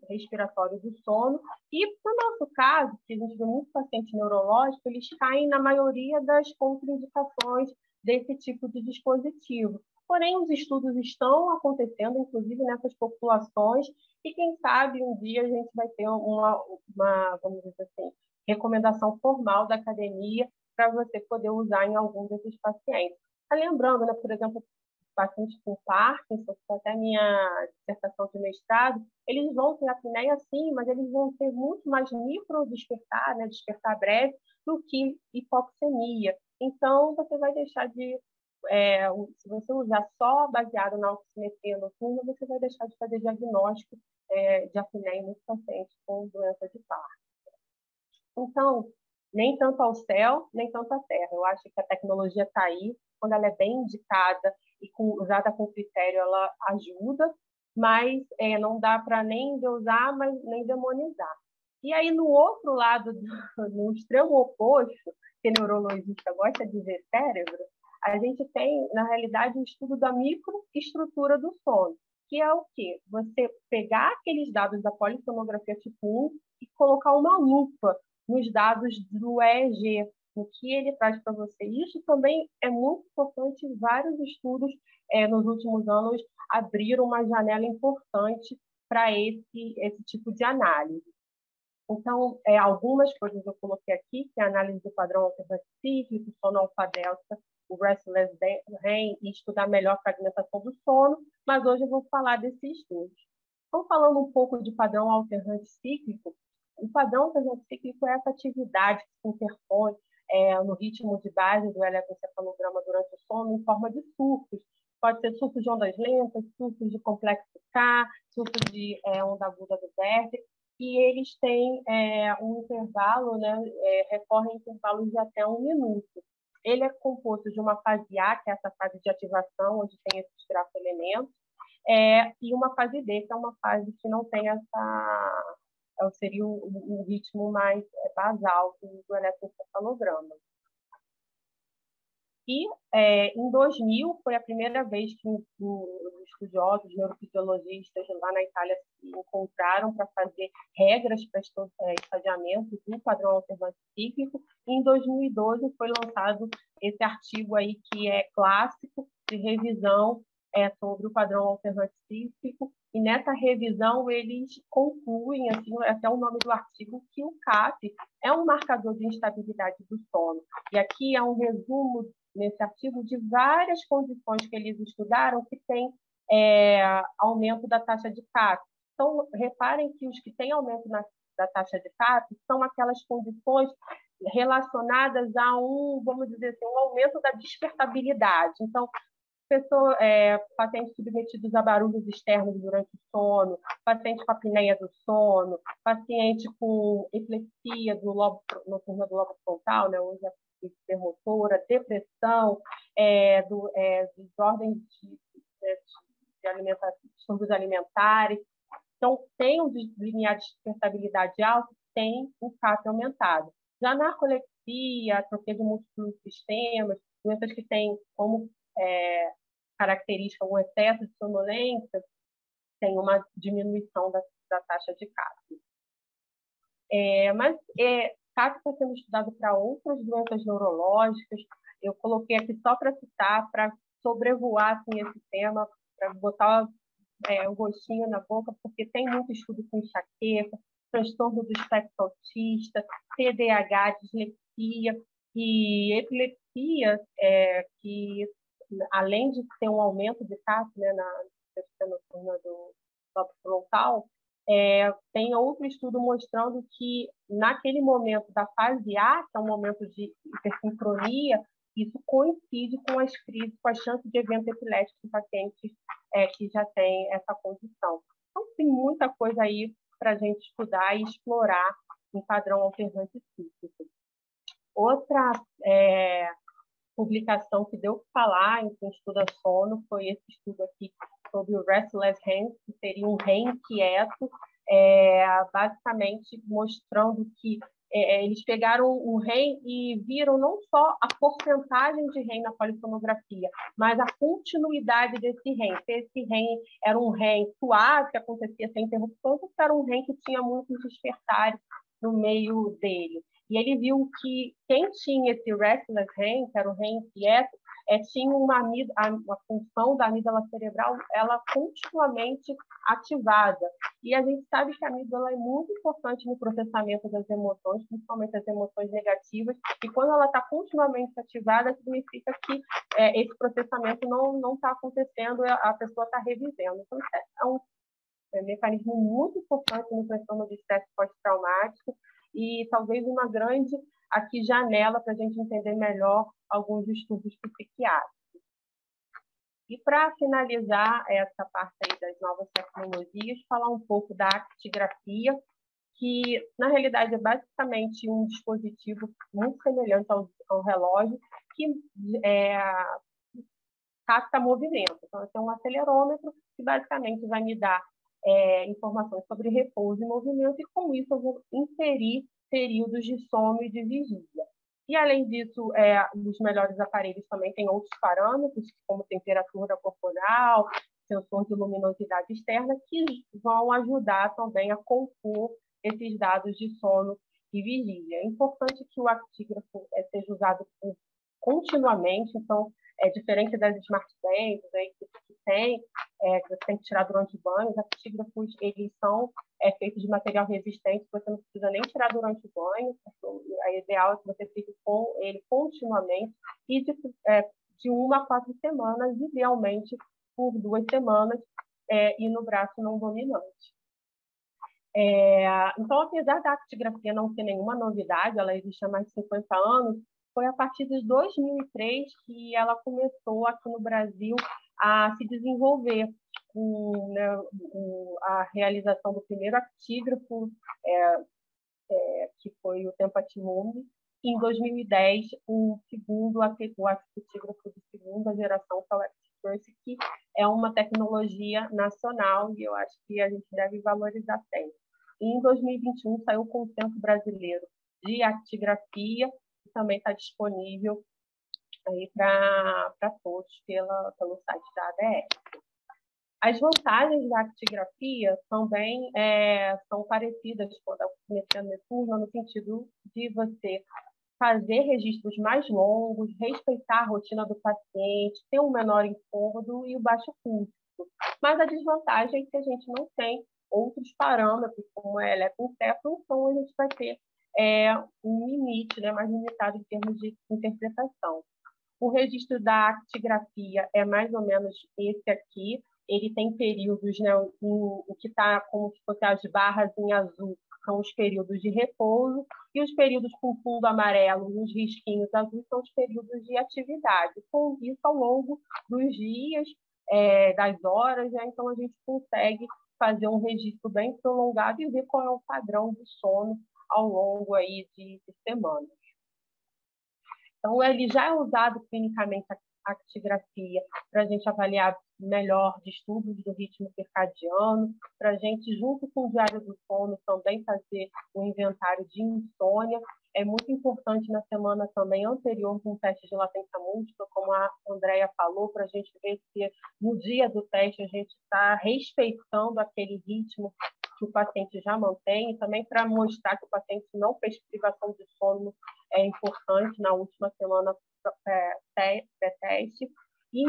respiratório do sono. E, no nosso caso, que a gente vê muito paciente neurológico, eles caem na maioria das contraindicações desse tipo de dispositivo. Porém, os estudos estão acontecendo, inclusive nessas populações, e quem sabe um dia a gente vai ter uma vamos dizer assim, recomendação formal da academia para você poder usar em algum desses pacientes. Lembrando, né, por exemplo, pacientes com Parkinson, que até minha dissertação de mestrado, eles vão ter apneia sim, mas eles vão ter muito mais microdespertar, né, despertar breve, do que hipoxemia. Então, você vai deixar de... se você usar só baseado na oximetria noturna, você vai deixar de fazer diagnóstico de apneia em muitos pacientes com doença de Parkinson. Então, nem tanto ao céu, nem tanto à terra. Eu acho que a tecnologia está aí, quando ela é bem indicada e usada com critério, ela ajuda, mas não dá para nem usar, mas nem demonizar. E aí, no outro lado, no extremo oposto, que neurologista gosta de ver cérebro, a gente tem, na realidade, o estudo da microestrutura do sono, que é o quê? Você pegar aqueles dados da polissonografia tipo 1 e colocar uma lupa nos dados do EEG, o que ele traz para você. Isso também é muito importante. Vários estudos nos últimos anos abriram uma janela importante para esse tipo de análise. Então, algumas coisas eu coloquei aqui, que é a análise do padrão alternante cíclico, sono alfa-delta, o restless REM, e estudar melhor a fragmentação do sono, mas hoje eu vou falar desses estudos. Então, falando um pouco de padrão alternante cíclico, o padrão alternante cíclico é essa atividade que se interpõe no ritmo de base do eletroencefalograma durante o sono em forma de surtos. Pode ser surtos de ondas lentas, surtos de complexo K, surtos de onda aguda do vértice, e eles têm um intervalo, né, recorrem a intervalos de até 1 minuto. Ele é composto de uma fase A, que é essa fase de ativação, onde tem esses grafoelementos, e uma fase D, que é uma fase que não tem seria o ritmo mais basal do eletroencefalograma. E em 2000 foi a primeira vez que os estudiosos, neurofisiologistas lá na Itália se encontraram para fazer regras para estadiamento do padrão alternante cíclico. E em 2012 foi lançado esse artigo aí que é clássico de revisão sobre o padrão alternante cíclico. E nessa revisão eles concluem, assim, até o nome do artigo, que o CAP é um marcador de instabilidade do sono. E aqui é um resumo nesse artigo de várias condições que eles estudaram que tem aumento da taxa de CAP. Então, reparem que os que têm aumento da taxa de CAP são aquelas condições relacionadas a vamos dizer assim, um aumento da despertabilidade. Então, pacientes submetidos a barulhos externos durante o sono, paciente com apneia do sono, paciente com epilepsia do lobo noturno do lobo frontal, né, hoje é hipermotora, depressão, desordens de alimentação, distúrbios alimentares. Então, tem um limiar de despertabilidade alto, tem um CAP aumentado. Já narcolepsia, atrofia de múltiplos sistemas, doenças que têm como característica um excesso de sonolência, tem uma diminuição da taxa de CAP. Mas CAP está sendo estudado para outras doenças neurológicas. Eu coloquei aqui só para citar, para sobrevoar assim, esse tema, para botar o gostinho na boca, porque tem muito estudo com enxaqueca, transtorno do espectro autista, TDAH, dislexia e epilepsia, que além de ter um aumento de CAP, né, na sistema noturna do lobo frontal, tem outro estudo mostrando que naquele momento da fase A, que é um momento de hipersincronia, isso coincide com as crises, com a chance de evento epilético em pacientes que já têm essa condição. Então, tem muita coisa aí para a gente estudar e explorar em padrão alternante cíclico. Outra publicação que deu que falar em quem estuda sono foi esse estudo aqui sobre o Restless REM, que seria um REM inquieto, basicamente mostrando que eles pegaram o REM e viram não só a porcentagem de REM na polissonografia, mas a continuidade desse REM. Se esse REM era um REM suave, que acontecia sem interrupção, ou se era um REM que tinha muitos despertares no meio dele. E ele viu que quem tinha esse restless REM, que era o REM inquieto, tinha uma função da amígdala cerebral ela continuamente ativada. E a gente sabe que a amígdala é muito importante no processamento das emoções, principalmente as emoções negativas, e quando ela está continuamente ativada, significa que esse processamento não está acontecendo, a pessoa está revivendo. Então, é um mecanismo muito importante no transtorno de estresse pós-traumático, e talvez uma grande janela para a gente entender melhor alguns distúrbios psiquiátricos. E para finalizar essa parte aí das novas tecnologias, falar um pouco da actigrafia, que na realidade é basicamente um dispositivo muito semelhante ao relógio, que capta movimento. Então, tem um acelerômetro que basicamente vai me dar informações sobre repouso e movimento, e com isso eu vou inserir períodos de sono e de vigília. E, além disso, os melhores aparelhos também têm outros parâmetros, como temperatura corporal, sensor de luminosidade externa, que vão ajudar também a compor esses dados de sono e vigília. É importante que o actígrafo seja usado continuamente, então, diferente das smartbands aí que você tem que tirar durante o banho, os actígrafos, eles são feitos de material resistente, você não precisa nem tirar durante o banho, a ideal é que você fique com ele continuamente, e de 1 a 4 semanas, idealmente por 2 semanas, e no braço não dominante. Então, apesar da actigrafia não ser nenhuma novidade, ela existe há mais de 50 anos, foi a partir de 2003 que ela começou aqui no Brasil a se desenvolver, a realização do primeiro actígrafo, que foi o Tempatimune, e em 2010 o actígrafo de segunda geração, que é o Activerse, que é uma tecnologia nacional e eu acho que a gente deve valorizar sempre. E em 2021 saiu o Consenso Brasileiro de Actigrafia, que também está disponível aí para todos pelo site da ADS. As vantagens da actigrafia também são parecidas com a da oximetria noturna, no sentido de você fazer registros mais longos, respeitar a rotina do paciente, ter um menor incômodo e o baixo custo. Mas a desvantagem é que a gente não tem outros parâmetros, como a eletroencefalo, então a gente vai ter um limite, né, mais limitado em termos de interpretação. O registro da actigrafia é mais ou menos esse aqui. Ele tem períodos, né, o que está como se fossem as barras em azul, são os períodos de repouso, e os períodos com fundo amarelo, nos risquinhos azuis, são os períodos de atividade. Com isso, ao longo dos dias, das horas, né, então a gente consegue fazer um registro bem prolongado e ver qual é o padrão do sono ao longo aí de semanas. Então, ele já é usado clinicamente, a actigrafia, para a gente avaliar melhor distúrbios do ritmo circadiano, para a gente, junto com o diário do sono, também fazer o inventário de insônia. É muito importante na semana também anterior com o teste de latência múltipla, como a Andrea falou, para a gente ver se no dia do teste a gente está respeitando aquele ritmo que o paciente já mantém, e também para mostrar que o paciente não fez privação de sono importante na última semana pré-teste. E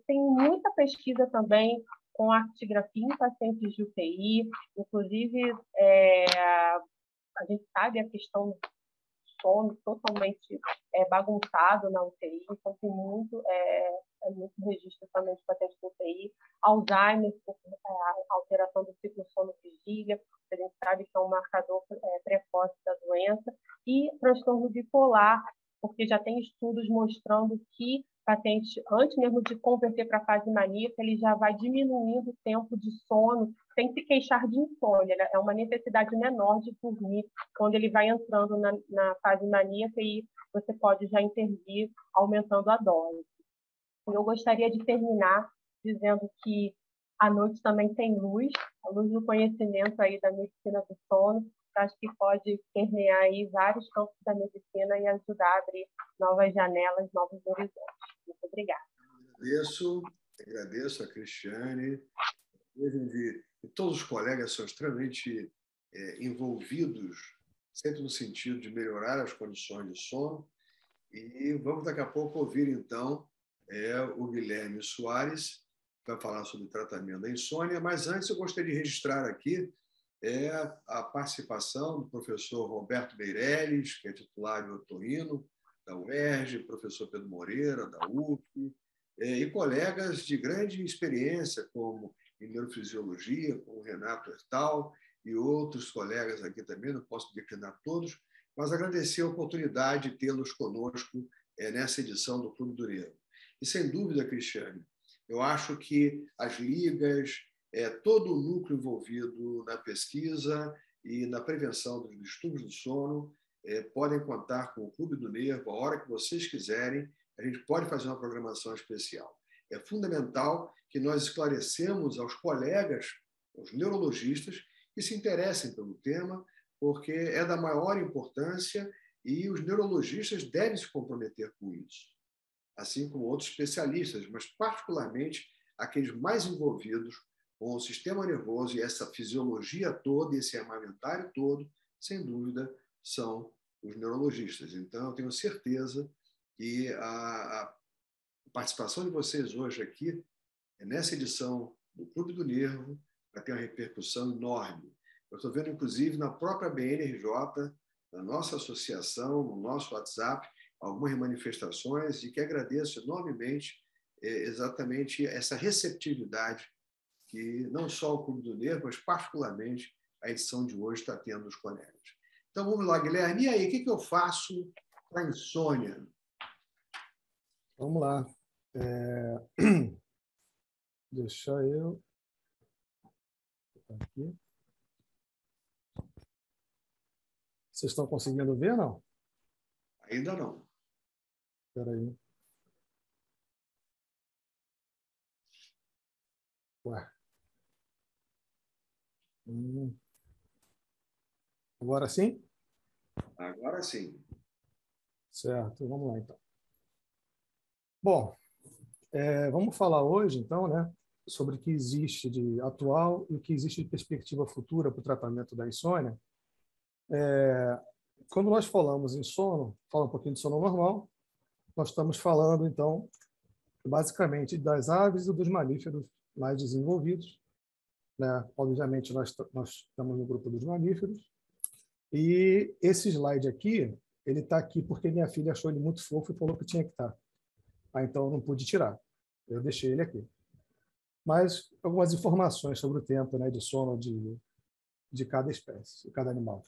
tem muita pesquisa também com actigrafia em pacientes de UTI, inclusive a gente sabe a questão do sono totalmente bagunçado na UTI, então tem muito registro também de pacientes de UTI, Alzheimer, alteração do ciclo sono-vigília, a gente sabe que é um marcador precoce da doença, e transtorno bipolar, porque já tem estudos mostrando que paciente, antes mesmo de converter para a fase maníaca, ele já vai diminuindo o tempo de sono, sem se queixar de insônia. É uma necessidade menor de dormir quando ele vai entrando na fase maníaca, e você pode já intervir aumentando a dose. Eu gostaria de terminar dizendo que a noite também tem luz, a luz do conhecimento aí da medicina do sono. Acho que pode permear aí vários campos da medicina e ajudar a abrir novas janelas, novos horizontes. Muito obrigada. Agradeço a Cristiane. E todos os colegas são extremamente envolvidos, sempre no sentido de melhorar as condições de sono. E vamos daqui a pouco ouvir, então, o Guilherme Soares, que vai falar sobre o tratamento da insônia. Mas antes eu gostaria de registrar aqui a participação do professor Roberto Meirelles, que é titular de otorrino da UERJ, professor Pedro Moreira, da UF, e colegas de grande experiência, como em neurofisiologia, como o Renato Hertal, e outros colegas aqui também, não posso declinar todos, mas agradecer a oportunidade de tê-los conosco nessa edição do Clube do Neuro. E, sem dúvida, Cristiane, eu acho que as ligas, todo o núcleo envolvido na pesquisa e na prevenção dos distúrbios do sono podem contar com o Clube do Nervo a hora que vocês quiserem. A gente pode fazer uma programação especial. É fundamental que nós esclarecemos aos colegas, aos neurologistas, que se interessem pelo tema, porque é da maior importância e os neurologistas devem se comprometer com isso, assim como outros especialistas, mas particularmente aqueles mais envolvidos com o sistema nervoso e essa fisiologia toda, esse armamentário todo, sem dúvida, são os neurologistas. Então, eu tenho certeza que a participação de vocês hoje aqui, nessa edição do Clube do Nervo, vai ter uma repercussão enorme. Eu estou vendo, inclusive, na própria BNRJ, na nossa associação, no nosso WhatsApp, algumas manifestações, e que agradeço enormemente exatamente essa receptividade que não só o Clube do Nervo, mas particularmente a edição de hoje está tendo dos colegas. Então, vamos lá, Guilherme. E aí, o que eu faço para a insônia? Vamos lá. Deixa eu... aqui. Vocês estão conseguindo ver, não? Ainda não. Espera aí. Ué. Agora sim? Agora sim. Certo, vamos lá então. Bom, vamos falar hoje, então, né, sobre o que existe de atual e o que existe de perspectiva futura para o tratamento da insônia. Quando nós falamos em sono, fala um pouquinho de sono normal, nós estamos falando, então, basicamente das aves e dos mamíferos mais desenvolvidos, né? Obviamente, nós estamos no grupo dos mamíferos. E esse slide aqui, ele está aqui porque minha filha achou ele muito fofo e falou que tinha que estar. Então, eu não pude tirar. Eu deixei ele aqui. Mas algumas informações sobre o tempo, né, de sono de cada espécie, de cada animal.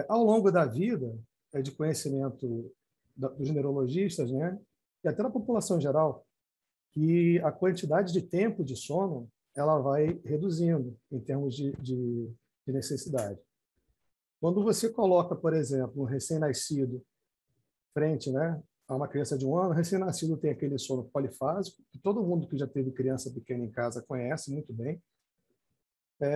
Ao longo da vida, de conhecimento dos neurologistas, né, e até da população em geral, que a quantidade de tempo de sono ela vai reduzindo em termos de necessidade. Quando você coloca, por exemplo, um recém-nascido frente, né, a uma criança de 1 ano, recém-nascido tem aquele sono polifásico, que todo mundo que já teve criança pequena em casa conhece muito bem.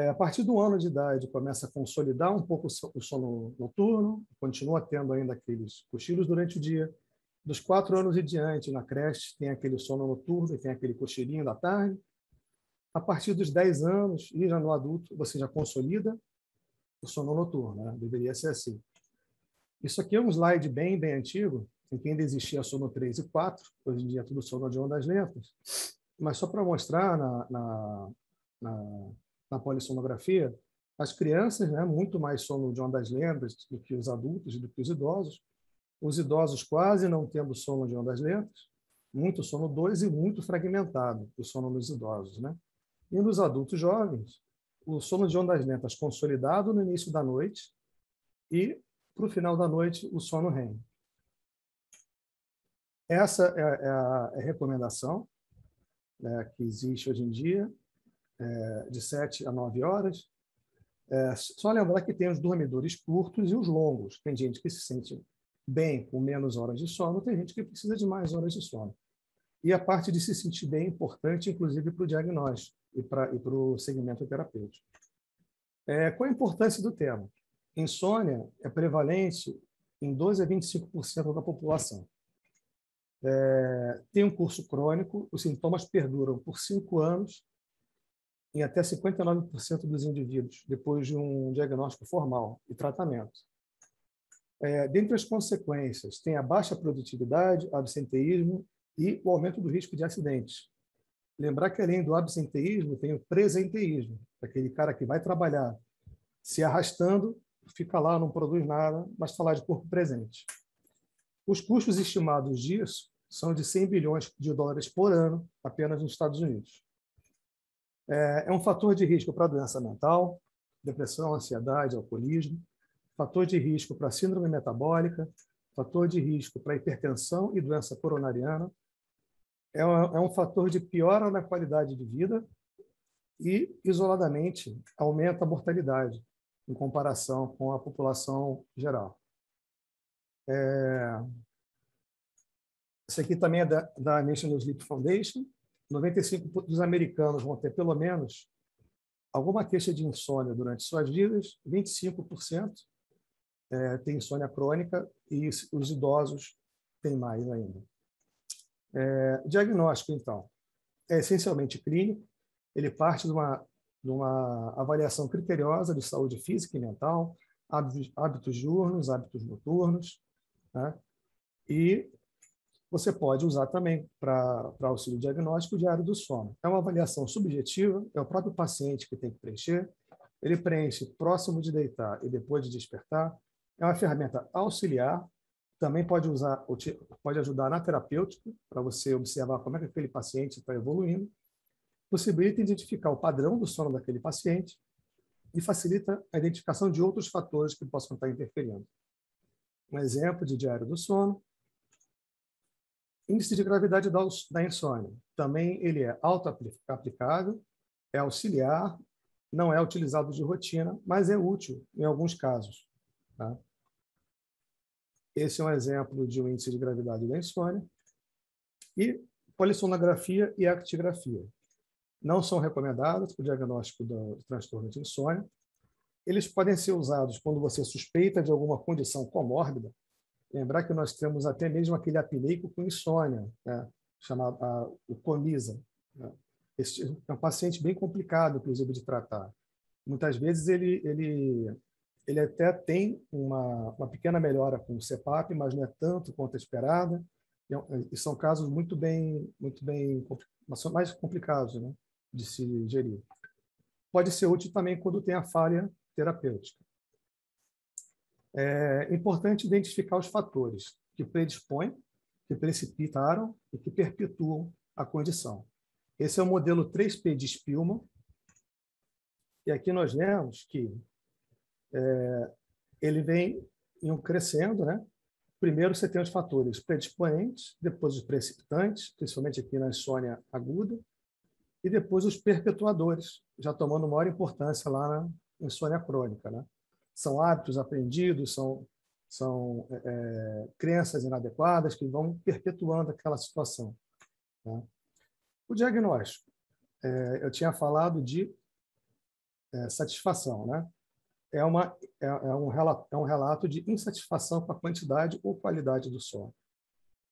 A partir do ano de idade, começa a consolidar um pouco o sono noturno, continua tendo ainda aqueles cochilos durante o dia. Dos 4 anos e diante, na creche, tem aquele sono noturno e tem aquele cochilinho da tarde. A partir dos 10 anos, e já no adulto, você já consolida o sono noturno, né? Deveria ser assim. Isso aqui é um slide bem antigo, em que ainda existia sono 3 e 4, hoje em dia é tudo sono de ondas lentas, mas só para mostrar na polissonografia, as crianças, né, muito mais sono de ondas lentas do que os adultos e do que os idosos quase não tendo sono de ondas lentas, muito sono 2 e muito fragmentado, o sono nos idosos, né? E nos adultos jovens, o sono de ondas lentas consolidado no início da noite e, para o final da noite, o sono REM. Essa é a recomendação, né, que existe hoje em dia, de 7 a 9 horas. Só lembrar que tem os dormidores curtos e os longos. Tem gente que se sente bem com menos horas de sono, tem gente que precisa de mais horas de sono. E a parte de se sentir bem é importante, inclusive, para o diagnóstico e para o segmento terapêutico. Qual a importância do tema? Insônia é prevalente em 12 a 25% da população. Tem um curso crônico, os sintomas perduram por 5 anos em até 59% dos indivíduos, depois de um diagnóstico formal e tratamento. Dentre as consequências, tem a baixa produtividade, absenteísmo e o aumento do risco de acidentes. Lembrar que, além do absenteísmo, tem o presenteísmo, aquele cara que vai trabalhar se arrastando, fica lá, não produz nada, mas está lá de corpo presente. Os custos estimados disso são de 100 bilhões de dólares por ano, apenas nos Estados Unidos. É um fator de risco para doença mental, depressão, ansiedade, alcoolismo, fator de risco para síndrome metabólica, fator de risco para hipertensão e doença coronariana. É um fator de piora na qualidade de vida e, isoladamente, aumenta a mortalidade em comparação com a população geral. Isso aqui também é da National Sleep Foundation. 95% dos americanos vão ter, pelo menos, alguma queixa de insônia durante suas vidas, 25% tem insônia crônica e os idosos têm mais ainda. Diagnóstico, então, é essencialmente clínico. Ele parte de uma avaliação criteriosa de saúde física e mental, hábitos diurnos, hábitos noturnos, né? E você pode usar também para auxílio diagnóstico o diário do sono. É uma avaliação subjetiva, é o próprio paciente que tem que preencher. Ele preenche próximo de deitar e depois de despertar. É uma ferramenta auxiliar, também pode ajudar na terapêutica, para você observar como é que aquele paciente está evoluindo. Possibilita identificar o padrão do sono daquele paciente e facilita a identificação de outros fatores que possam estar interferindo. Um exemplo de diário do sono. Índice de gravidade da insônia. Também ele é auto-aplicável, é auxiliar, não é utilizado de rotina, mas é útil em alguns casos. Tá? Esse é um exemplo de um índice de gravidade da insônia. E polissonografia e actigrafia. Não são recomendados para o diagnóstico do transtorno de insônia. Eles podem ser usados quando você suspeita de alguma condição comórbida, Lembrar que nós temos até mesmo aquele apneico com insônia, né? Chamado o COMISA, né? Esse é um paciente bem complicado, inclusive, de tratar. Muitas vezes ele até tem uma pequena melhora com o CPAP, mas não é tanto quanto a esperada. E são casos muito bem, mas são mais complicados, né, de se gerir. Pode ser útil também quando tem a falha terapêutica. É importante identificar os fatores que predispõem, que precipitaram e que perpetuam a condição. Esse é o modelo 3P de Spielman. E aqui nós vemos que ele vem crescendo, né? Primeiro você tem os fatores predisponentes, depois os precipitantes, principalmente aqui na insônia aguda, e depois os perpetuadores, já tomando maior importância lá na insônia crônica, né? São hábitos aprendidos, são crenças inadequadas que vão perpetuando aquela situação, né? O diagnóstico, eu tinha falado de satisfação, né? É um relato de insatisfação com a quantidade ou qualidade do sono.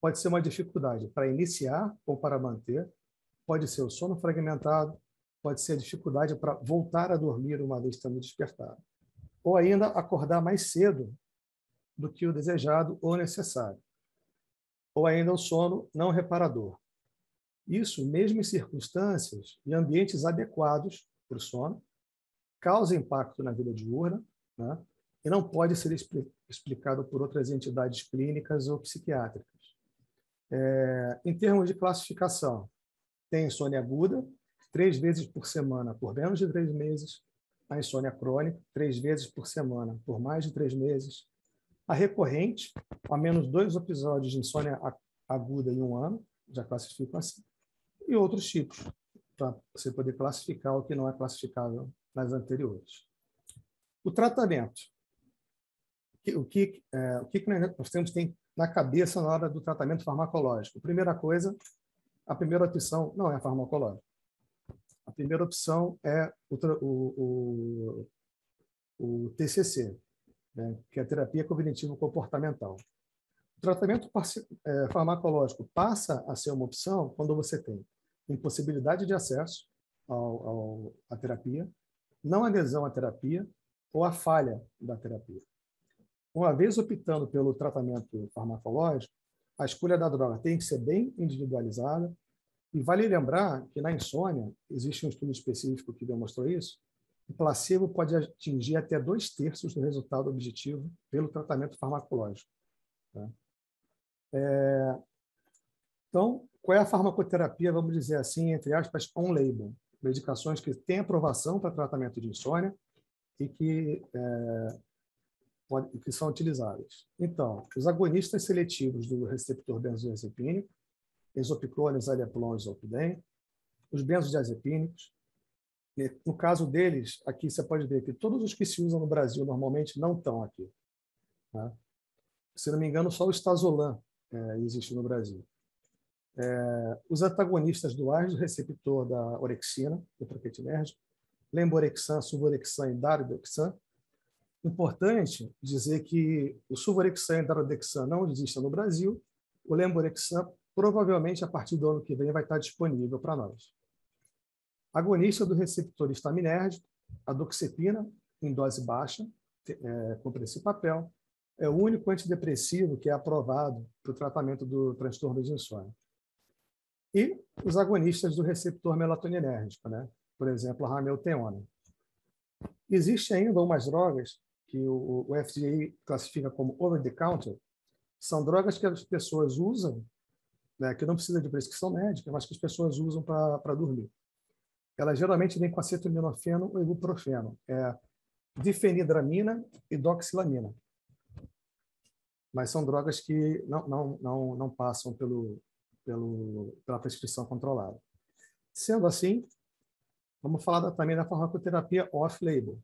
Pode ser uma dificuldade para iniciar ou para manter, pode ser o sono fragmentado, pode ser a dificuldade para voltar a dormir uma vez estando despertado, ou ainda acordar mais cedo do que o desejado ou necessário, ou ainda o sono não reparador. Isso, mesmo em circunstâncias e ambientes adequados para o sono, causa impacto na vida diurna, né? E não pode ser explicado por outras entidades clínicas ou psiquiátricas. Em termos de classificação, tem insônia aguda, 3 vezes por semana por menos de 3 meses, a insônia crônica, 3 vezes por semana por mais de 3 meses, a recorrente, ao menos 2 episódios de insônia aguda em 1 ano, já classificam assim, e outros tipos, para você poder classificar o que não é classificável nas anteriores. O tratamento. O que nós temos na cabeça na hora do tratamento farmacológico? Primeira coisa, a primeira opção não é farmacológica. A primeira opção é o TCC, né, que é a terapia cognitivo-comportamental. O tratamento farmacológico passa a ser uma opção quando você tem impossibilidade de acesso à terapia, não adesão à terapia ou a falha da terapia. Uma vez optando pelo tratamento farmacológico, a escolha da droga tem que ser bem individualizada, e vale lembrar que na insônia, existe um estudo específico que demonstrou isso, o placebo pode atingir até 2/3 do resultado objetivo pelo tratamento farmacológico, tá? Então, qual é a farmacoterapia, vamos dizer assim, entre aspas, on-label? Medicações que têm aprovação para tratamento de insônia e que são utilizadas. Então, os agonistas seletivos do receptor benzodiazepínico, exopiclone, zaleplon e zolpidem, os benzodiazepínicos. No caso deles, aqui você pode ver que todos os que se usam no Brasil normalmente não estão aqui, né? Se não me engano, só o Stazolam existe no Brasil. Os antagonistas duais do receptor da orexina, do proquetinérgico, lemborexan, suvorexan e daridorexan. Importante dizer que o suvorexan e daridorexan não existem no Brasil. O lemborexan, provavelmente, a partir do ano que vem, vai estar disponível para nós. Agonista do receptor histaminérgico, a doxepina, em dose baixa, cumpre esse papel. É o único antidepressivo que é aprovado para o tratamento do transtorno de insônia. E os agonistas do receptor melatoninérgico, né? Por exemplo, a ramelteona. Existe ainda umas drogas que o FDA classifica como over-the-counter, são drogas que as pessoas usam, né, que não precisa de prescrição médica, mas que as pessoas usam para dormir. Elas geralmente vêm com acetaminofeno ou ibuprofeno, difenidramina e doxilamina. Mas são drogas que não passam pela prescrição controlada. Sendo assim, vamos falar também da farmacoterapia off-label.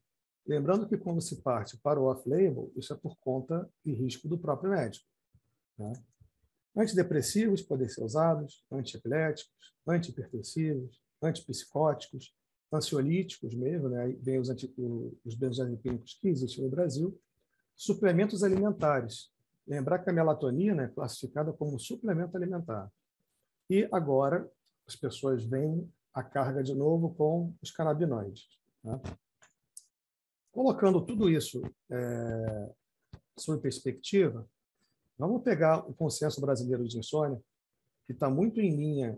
Lembrando que quando se parte para o off-label, isso é por conta e risco do próprio médico, né? Antidepressivos podem ser usados, antiepiléticos, antihipertensivos, antipsicóticos, ansiolíticos mesmo, né? Aí vem os benzodiazepínicos que existem no Brasil, suplementos alimentares, Lembrar que a melatonina é classificada como suplemento alimentar. E agora as pessoas veem a carga de novo com os canabinoides. Né? Colocando tudo isso sob perspectiva, vamos pegar o consenso brasileiro de insônia, que está muito em linha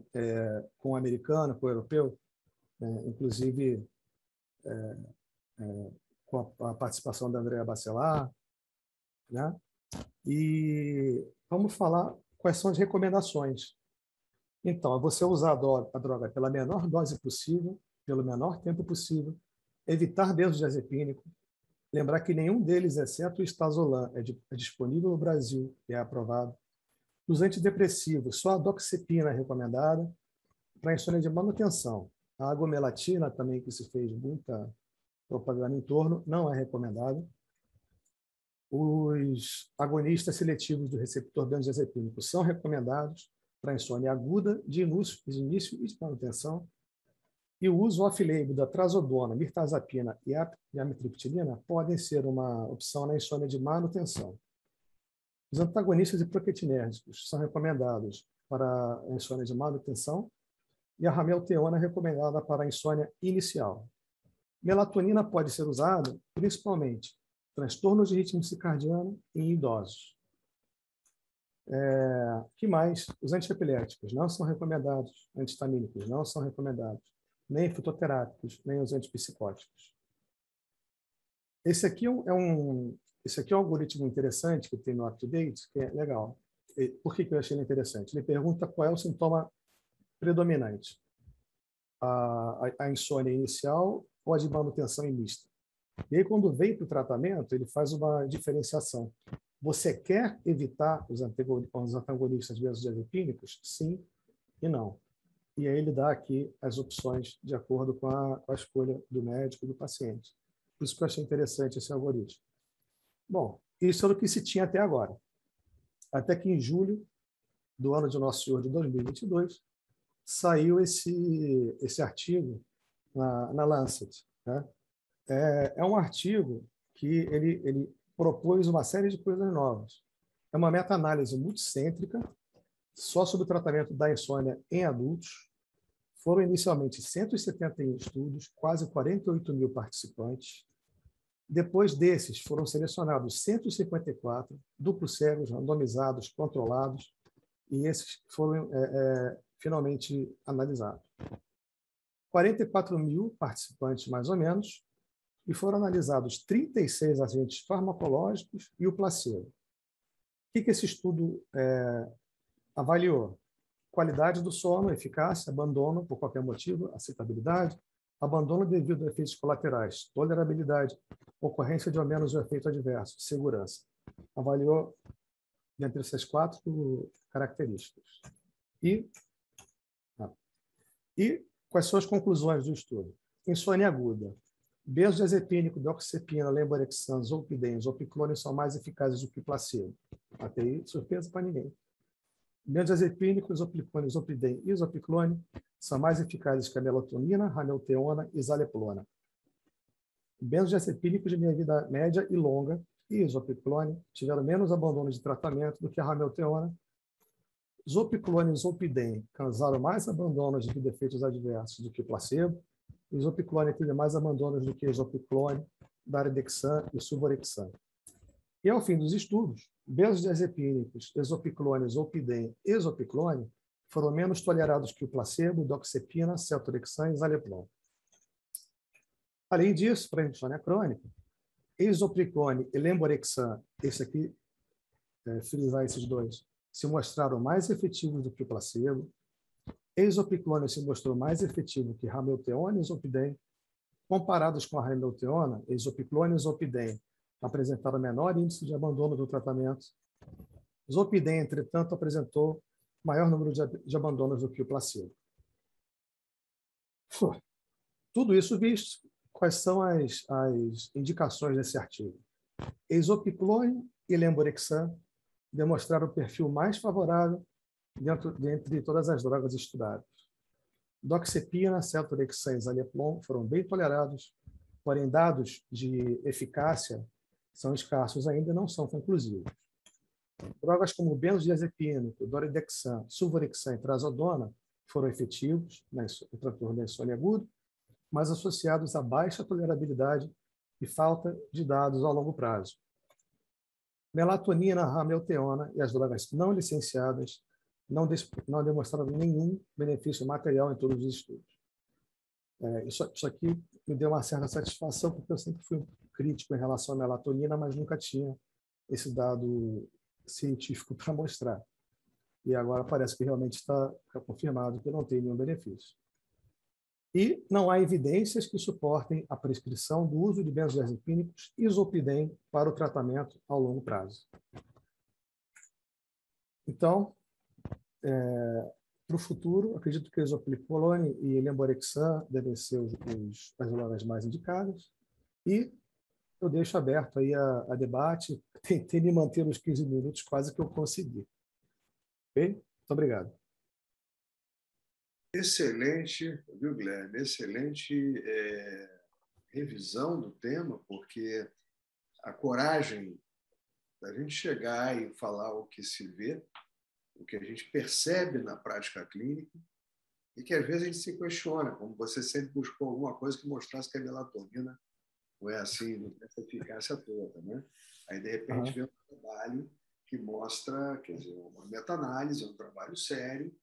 com o americano, com o europeu, inclusive com a participação da Andrea Bacelar, né? E vamos falar quais são as recomendações. Então, é você usar a droga pela menor dose possível, pelo menor tempo possível, evitar benzodiazepínico, lembrar que nenhum deles, exceto o Stazolam, é disponível no Brasil e é aprovado. Os antidepressivos, só a doxepina é recomendada. Para insônia de manutenção, a agomelatina também, que se fez muita propaganda em torno, não é recomendada. Os agonistas seletivos do receptor benzodiazepínico são recomendados para insônia aguda, de início e de manutenção. E o uso off-label da trazodona, mirtazapina e amitriptilina podem ser uma opção na insônia de manutenção. Os antagonistas hipoketinérgicos são recomendados para a insônia de manutenção e a ramelteona é recomendada para a insônia inicial. Melatonina pode ser usada principalmente transtornos de ritmo circadiano em idosos. Que mais? Os antiepiléticos não são recomendados, antihistamínicos não são recomendados, nem fitoterápicos, nem os antipsicóticos. Esse aqui é um algoritmo interessante que tem no UpToDate, que é legal. Por que eu achei ele interessante? Ele pergunta qual é o sintoma predominante, a insônia inicial ou a de manutenção e mista. E aí, quando vem para o tratamento, ele faz uma diferenciação. Você quer evitar os antagonistas benzodiazepínicos? Sim e não. E aí ele dá aqui as opções de acordo com a escolha do médico e do paciente. Por isso que eu achei interessante esse algoritmo. Bom, isso era o que se tinha até agora. Até que em julho do ano de Nosso Senhor de 2022, saiu esse artigo na Lancet. Né? É um artigo que ele propôs uma série de coisas novas. É uma meta-análise multicêntrica, só sobre o tratamento da insônia em adultos. Foram inicialmente 171 estudos, quase 48 mil participantes. Depois desses, foram selecionados 154 duplos cegos, randomizados, controlados, e esses foram finalmente analisados. 44 mil participantes, mais ou menos, e foram analisados 36 agentes farmacológicos e o placebo. O que esse estudo avaliou? Qualidade do sono, eficácia, abandono por qualquer motivo, aceitabilidade, abandono devido a efeitos colaterais, tolerabilidade, ocorrência de ao menos um efeito adverso, segurança. Avaliou dentre essas 4 características. E quais são as conclusões do estudo? Insônia aguda. Benzodiazepínico, doxepina, lemborexan, zolpidem, zopiclone são mais eficazes do que placebo. Até aí, surpresa para ninguém. Benzodiazepínicos, zopiclone, zolpidem e zopiclone são mais eficazes que a melatonina, ramelteona e zaleplona. Benzodiazepínicos de meia-vida média e longa e zopiclone tiveram menos abandono de tratamento do que a ramelteona. Zopiclone e zolpidem causaram mais abandonos de efeitos adversos do que o placebo. E zopiclone teve mais abandonos do que zopiclone, daridexan e suvorexan. E ao fim dos estudos, benzodiazepínicos, exopiclone, zolpidem e zopiclone foram menos tolerados que o placebo, doxepina, celtorexan e zaleplon. Além disso, para a insônia crônica, exopiclone e lemborexan, esse aqui, frisar esses dois, se mostraram mais efetivos do que o placebo. Exopiclone se mostrou mais efetivo que ramelteona e zolpidem. Comparados com a ramelteona, exopiclone e zolpidem apresentaram menor índice de abandono do tratamento. Zolpidem, entretanto, apresentou maior número de abandonos do que o placebo. Tudo isso visto, quais são as indicações desse artigo? Exopiclone e lemborexan demonstraram o perfil mais favorável dentre todas as drogas estudadas. Doxepina, celtorexan e zaleplon foram bem tolerados, porém dados de eficácia são escassos ainda e não são conclusivos. Drogas como benzodiazepínico, doridexan, suvorexan e trazodona foram efetivos no transtorno da insônia aguda, mas associados a baixa tolerabilidade e falta de dados ao longo prazo. Melatonina, ramelteona e as drogas não licenciadas não demonstraram nenhum benefício material em todos os estudos. Isso aqui me deu uma certa satisfação, porque eu sempre fui crítico em relação à melatonina, mas nunca tinha esse dado científico para mostrar. E agora parece que realmente está confirmado que não tem nenhum benefício. E não há evidências que suportem a prescrição do uso de benzodiazepínicos e zolpidem para o tratamento ao longo prazo. Então, para o futuro, acredito que isopricolone e lemborexan devem ser as drogas mais indicadas. E eu deixo aberto aí a debate. Tentei me manter nos 15 minutos, quase que eu consegui. Ok? Muito obrigado. Excelente, viu, Guilherme? Excelente revisão do tema, porque a coragem da gente chegar e falar o que se vê, o que a gente percebe na prática clínica, e que às vezes a gente se questiona, como você sempre buscou alguma coisa que mostrasse que a melatonina não é assim, não tem essa eficácia toda, né? Aí, de repente, vem um trabalho que mostra, quer dizer, uma meta-análise, um trabalho sério,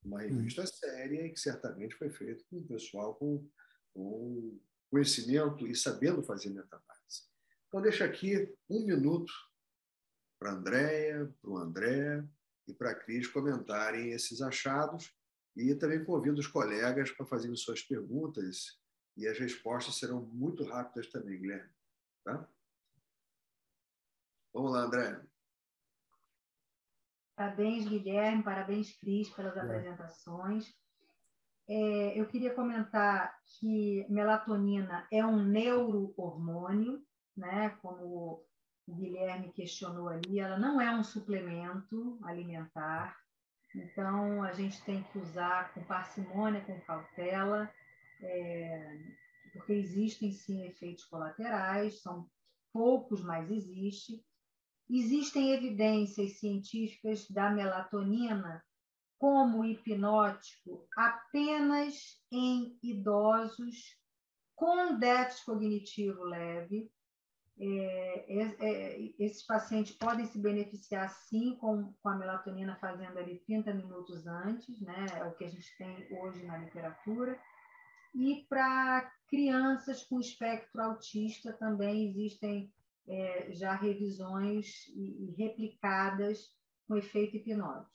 uma revista séria, e que certamente foi feito com o pessoal com conhecimento e sabendo fazer meta-análise. Então, deixo aqui 1 minuto para a Andréia, para o André e para a Cris comentarem esses achados, e também convido os colegas para fazerem suas perguntas, e as respostas serão muito rápidas também, Guilherme. Tá? Vamos lá, André. Parabéns, Guilherme, parabéns, Cris, pelas apresentações. Eu queria comentar que melatonina é um neurohormônio, né? Como o Guilherme questionou ali, ela não é um suplemento alimentar, então a gente tem que usar com parcimônia, com cautela, porque existem sim efeitos colaterais, são poucos, mas existe. Existem evidências científicas da melatonina como hipnótico apenas em idosos com déficit cognitivo leve. Esses pacientes podem se beneficiar, sim, com a melatonina fazendo ali 30 minutos antes, né? É o que a gente tem hoje na literatura. E para crianças com espectro autista também existem já revisões e replicadas com efeito hipnótico.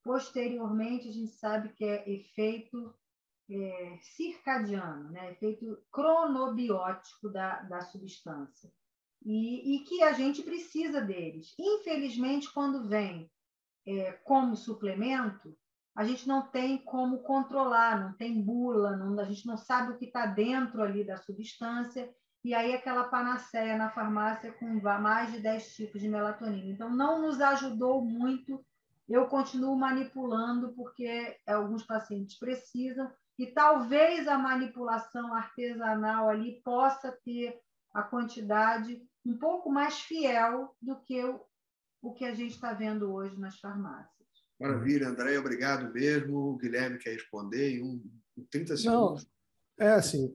Posteriormente, a gente sabe que é efeito circadiano, né? Efeito cronobiótico da substância. E que a gente precisa deles. Infelizmente, quando vem como suplemento, a gente não tem como controlar, não tem bula, a gente não sabe o que está dentro ali da substância, e aí aquela panaceia na farmácia com mais de 10 tipos de melatonina. Então, não nos ajudou muito. Eu continuo manipulando, porque alguns pacientes precisam, e talvez a manipulação artesanal ali possa ter a quantidade um pouco mais fiel do que o que a gente está vendo hoje nas farmácias. Maravilha, André, obrigado mesmo. O Guilherme quer responder em 30 segundos. Não, assim,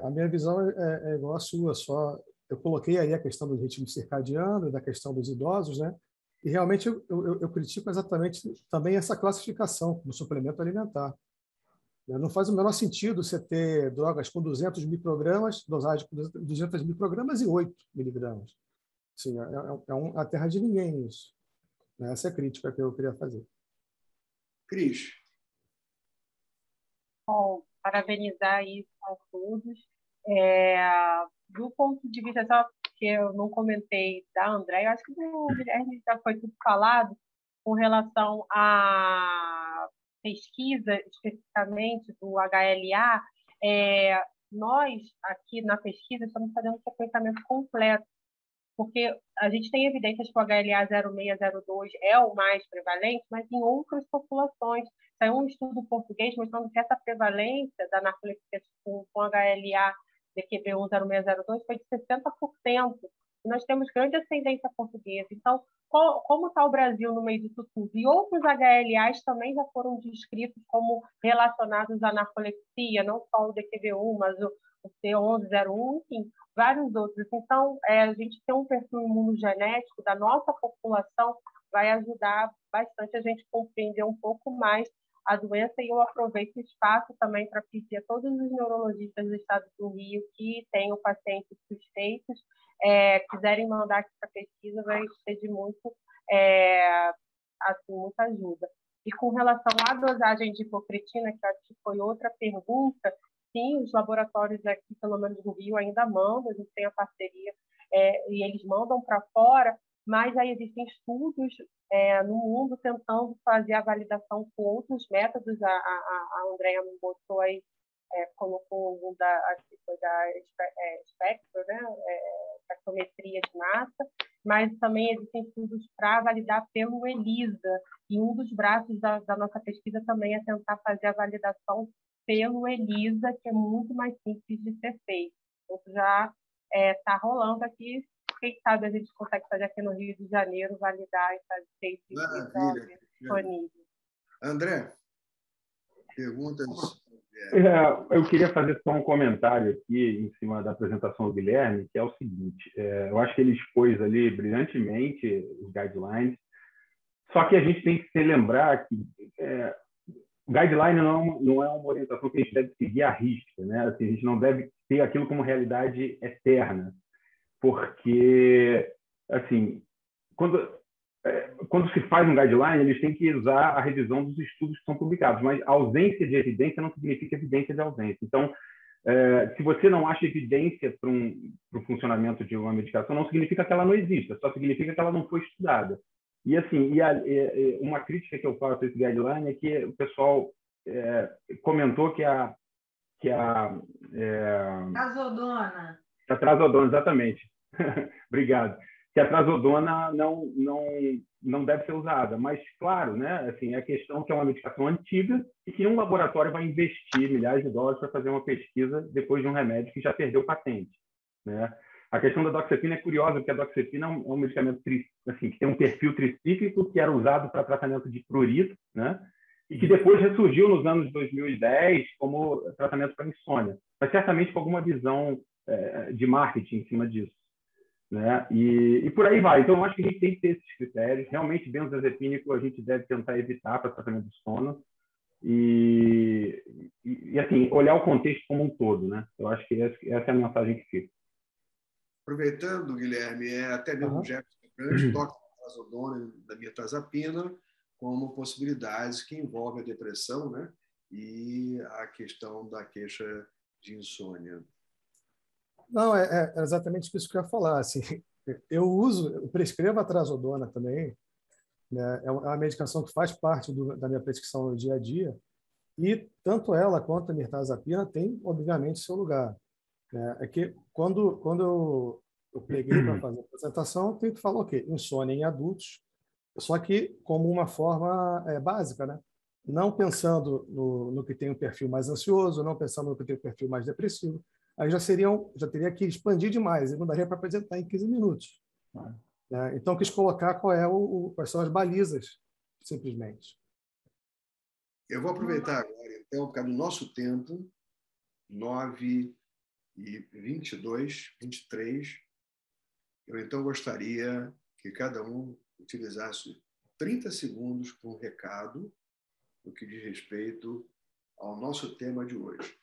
a minha visão é igual à sua, só eu coloquei aí a questão do ritmo circadiano e da questão dos idosos, né? E realmente eu critico exatamente também essa classificação como suplemento alimentar. Não faz o menor sentido você ter drogas com 200 microgramas, dosagem com 200 microgramas e 8 miligramas. Assim, a terra de ninguém isso. Essa é a crítica que eu queria fazer. Cris. Bom, parabenizar aí a todos. Do ponto de vista, só que eu não comentei da André, eu acho que do Guilherme já foi tudo falado com relação à pesquisa, especificamente do HLA. Nós, aqui na pesquisa, estamos fazendo um sequenciamento completo, porque a gente tem evidências que o HLA 0602 é o mais prevalente, mas em outras populações. Saiu um estudo português mostrando que essa prevalência da narcolepsia com HLA DQB1 0602 foi de 60%. e nós temos grande ascendência portuguesa. Então, como está o Brasil no meio disso tudo? E outros HLAs também já foram descritos como relacionados à narcolepsia, não só o DQB1, mas o C1101, enfim, vários outros. Então, a gente ter um perfil imunogenético da nossa população vai ajudar bastante a gente compreender um pouco mais a doença, e eu aproveito o espaço também para pedir a todos os neurologistas do estado do Rio que tenham pacientes suspeitos, quiserem mandar aqui para a pesquisa, vai ser de muita ajuda. E com relação à dosagem de hipocretina, que acho que foi outra pergunta, sim, os laboratórios aqui, pelo menos no Rio, ainda mandam, a gente tem a parceria, e eles mandam para fora, mas aí existem estudos no mundo tentando fazer a validação com outros métodos. A Andrea me botou aí, colocou um da espectro, né? Espectrometria de massa, mas também existem estudos para validar pelo ELISA, e um dos braços da nossa pesquisa também é tentar fazer a validação pelo ELISA, que é muito mais simples de ser feito. Então, já está rolando aqui. Quem sabe a gente consegue fazer aqui no Rio de Janeiro, validar e fazer esse disponível. André, perguntas? Eu queria fazer só um comentário aqui em cima da apresentação do Guilherme, que é o seguinte: eu acho que ele expôs ali brilhantemente os guidelines, só que a gente tem que se lembrar que o guideline não é uma orientação que a gente deve seguir à risca, né? Assim, a gente não deve ter aquilo como realidade eterna, porque, assim, quando se faz um guideline, eles têm que usar a revisão dos estudos que são publicados, mas a ausência de evidência não significa evidência de ausência. Então, se você não acha evidência para o funcionamento de uma medicação, não significa que ela não exista, só significa que ela não foi estudada. E, assim, uma crítica que eu faço a esse guideline é que o pessoal comentou que a Trazodona. A trazodona, exatamente. Obrigado. Que a trazodona não deve ser usada. Mas, claro, né, assim, a questão que é uma medicação antiga e que um laboratório vai investir milhares de dólares para fazer uma pesquisa depois de um remédio que já perdeu patente, né? A questão da doxepina é curiosa, porque a doxepina é um medicamento assim, que tem um perfil tricíclico, que era usado para tratamento de prurito, né? E que depois ressurgiu nos anos 2010 como tratamento para insônia, mas certamente com alguma visão de marketing em cima disso, né? E por aí vai. Então, eu acho que a gente tem que ter esses critérios. Realmente, benzodiazepínico a gente deve tentar evitar para tratamento do sono e assim, olhar o contexto como um todo, né? Eu acho que essa é a mensagem que fica. Aproveitando, Guilherme, até mesmo o Jefferson Grande toca a trazodona da mirtazapina como possibilidades que envolvem a depressão, né? E a questão da queixa de insônia. Não, é exatamente isso que eu ia falar. Assim, eu prescrevo a trazodona também, né? É uma medicação que faz parte da minha prescrição no dia a dia, e tanto ela quanto a mirtazapina tem, obviamente, seu lugar, né? É que quando eu peguei para fazer a apresentação, eu tenho que falar, ok, insônia em adultos, só que como uma forma básica, né? Não pensando no que tem um perfil mais ansioso, não pensando no que tem um perfil mais depressivo. Aí já teria que expandir demais, e não daria para apresentar em 15 minutos. Né? Então, quis colocar quais são as balizas, simplesmente. Eu vou aproveitar agora, então, por causa do nosso tempo, 9h22, 23, eu então gostaria que cada um utilizasse 30 segundos para um recado no que diz respeito ao nosso tema de hoje.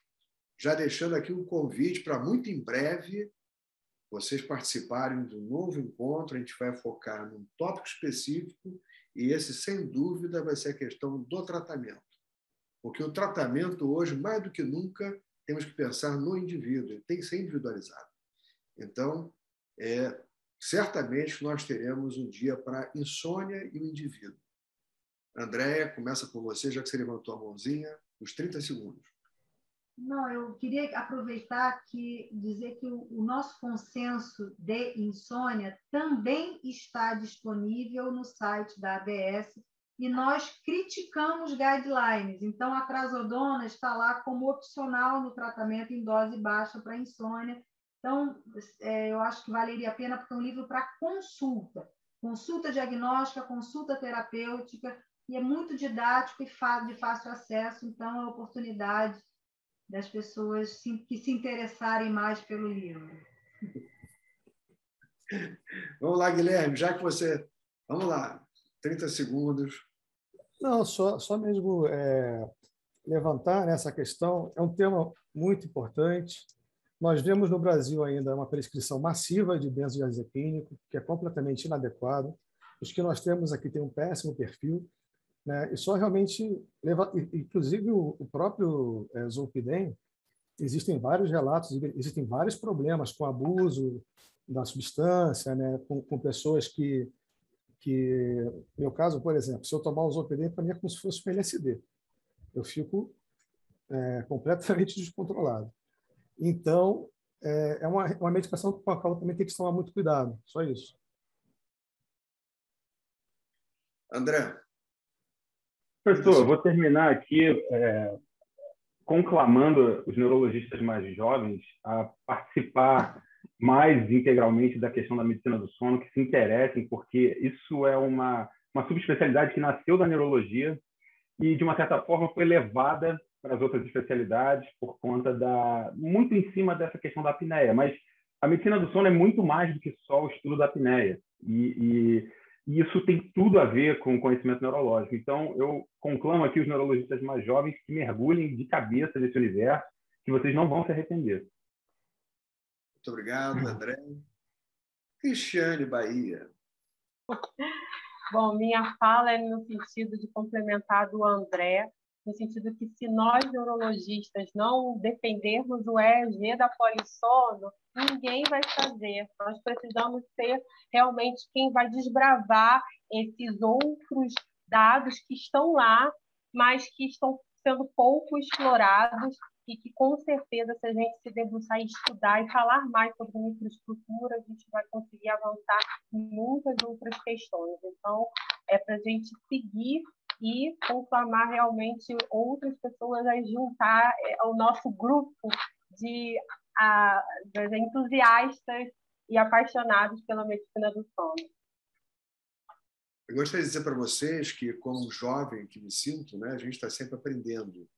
Já deixando aqui um convite para muito em breve vocês participarem de um novo encontro. A gente vai focar num tópico específico e esse, sem dúvida, vai ser a questão do tratamento. Porque o tratamento hoje, mais do que nunca, temos que pensar no indivíduo, ele tem que ser individualizado. Então, certamente nós teremos um dia para insônia e o indivíduo. Andréia, começa por você, já que você levantou a mãozinha, os 30 segundos. Não, eu queria aproveitar e dizer que o nosso consenso de insônia também está disponível no site da ABS e nós criticamos guidelines. Então, a trazodona está lá como opcional no tratamento em dose baixa para insônia. Então, eu acho que valeria a pena, porque é um livro para consulta diagnóstica, consulta terapêutica, e é muito didático e de fácil acesso, então é a oportunidade das pessoas que se interessarem mais pelo livro. Vamos lá, Guilherme, já que você... Vamos lá, 30 segundos. Não, só mesmo levantar essa questão. É um tema muito importante. Nós vemos no Brasil ainda uma prescrição massiva de benzodiazepínico, que é completamente inadequado. Os que nós temos aqui têm um péssimo perfil, né? E só realmente inclusive o próprio Zolpidem, existem vários relatos, existem vários problemas com abuso da substância, né? Com pessoas que no meu caso, por exemplo, se eu tomar o Zolpidem, para mim é como se fosse um LSD. Eu fico completamente descontrolado. Então, é uma medicação com a qual também tem que tomar muito cuidado. Só isso. André. Professor, eu vou terminar aqui conclamando os neurologistas mais jovens a participar mais integralmente da questão da medicina do sono, que se interessem, porque isso é uma subespecialidade que nasceu da neurologia e, de uma certa forma, foi levada para as outras especialidades por conta muito em cima dessa questão da apneia. Mas a medicina do sono é muito mais do que só o estudo da apneia. E isso tem tudo a ver com o conhecimento neurológico. Então, eu conclamo aqui os neurologistas mais jovens que mergulhem de cabeça nesse universo, que vocês não vão se arrepender. Muito obrigado, André. Cristiane Bahia. Bom, minha fala é no sentido de complementar do André, no sentido que se nós neurologistas não defendermos o EEG da polissono, ninguém vai fazer. Nós precisamos ser realmente quem vai desbravar esses outros dados que estão lá, mas que estão sendo pouco explorados e que, com certeza, se a gente se debruçar e estudar e falar mais sobre microestrutura, a gente vai conseguir avançar em muitas outras questões. Então, é para a gente seguir e conclamar realmente outras pessoas a juntar ao nosso grupo de entusiastas e apaixonados pela medicina do sono. Eu gostaria de dizer para vocês que, como jovem que me sinto, né, a gente está sempre aprendendo.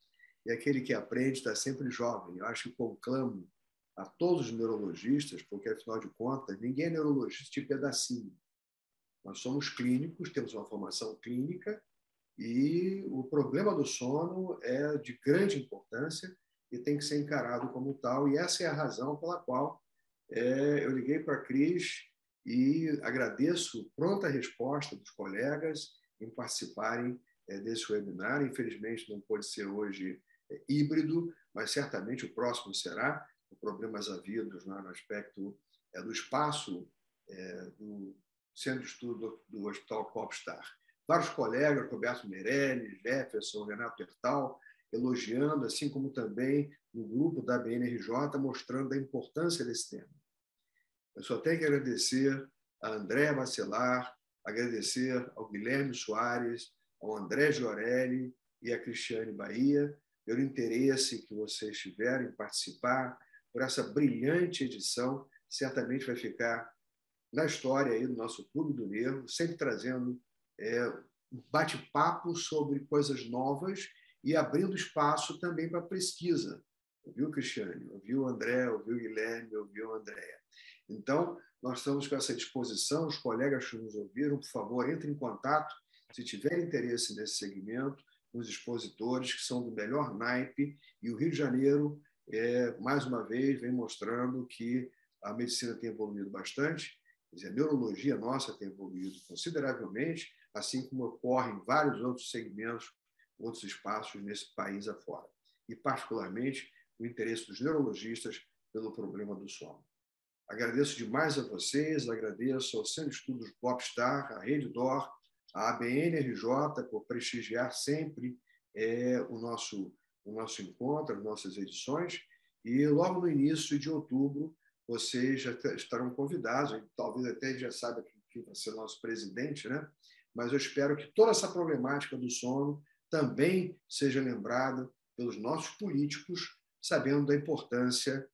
E aquele que aprende está sempre jovem. Eu acho que conclamo a todos os neurologistas, porque, afinal de contas, ninguém é neurologista de pedacinho. Nós somos clínicos, temos uma formação clínica, e o problema do sono é de grande importância e tem que ser encarado como tal. E essa é a razão pela qual eu liguei para a Cris e agradeço pronta resposta dos colegas em participarem desse webinar. Infelizmente, não pode ser hoje híbrido, mas certamente o próximo será, com problemas havidos no aspecto do espaço do Centro de Estudo do Hospital Popstar. Vários colegas, Roberto Meirelles, Jefferson, Renato Hertal, elogiando, assim como também no grupo da BNRJ, mostrando a importância desse tema. Eu só tenho que agradecer a Andréa Bacelar, agradecer ao Guilherme Soares, ao André Giorelli e à Cristiane Bahia, pelo interesse que vocês tiveram em participar, por essa brilhante edição, certamente vai ficar na história aí do nosso Clube do Nervo, sempre trazendo um bate-papo sobre coisas novas e abrindo espaço também para pesquisa. Ouviu, Cristiane? Ouviu o André? Ouviu o Guilherme? Ouviu a Andréa? Então, nós estamos com essa disposição. Os colegas que nos ouviram, por favor, entrem em contato, se tiver interesse nesse segmento, com os expositores que são do melhor naipe. E o Rio de Janeiro, mais uma vez, vem mostrando que a medicina tem evoluído bastante, quer dizer, a neurologia nossa tem evoluído consideravelmente, assim como ocorre em vários outros segmentos, outros espaços nesse país afora. E, particularmente, o interesse dos neurologistas pelo problema do sono. Agradeço demais a vocês, agradeço ao Centro de Estudos Popstar, à Rede DOR, à ABNRJ, por prestigiar sempre o nosso encontro, as nossas edições. E logo no início de outubro, vocês já estarão convidados, talvez até já saiba que vai ser nosso presidente, né? Mas eu espero que toda essa problemática do sono também seja lembrada pelos nossos políticos, sabendo da importância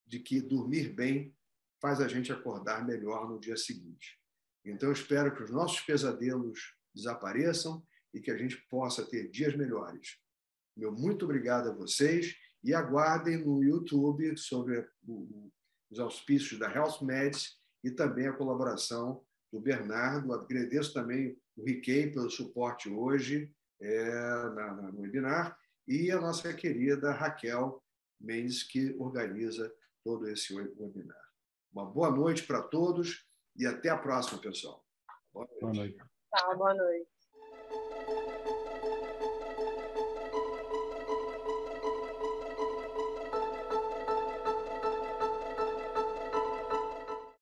de que dormir bem faz a gente acordar melhor no dia seguinte. Então, eu espero que os nossos pesadelos desapareçam e que a gente possa ter dias melhores. Meu muito obrigado a vocês e aguardem no YouTube sobre os auspícios da Health Meds e também a colaboração do Bernardo. Agradeço também o Riquet pelo suporte hoje no webinar e a nossa querida Raquel Mendes, que organiza todo esse webinar. Uma boa noite para todos e até a próxima, pessoal. Boa noite. Tá, boa noite.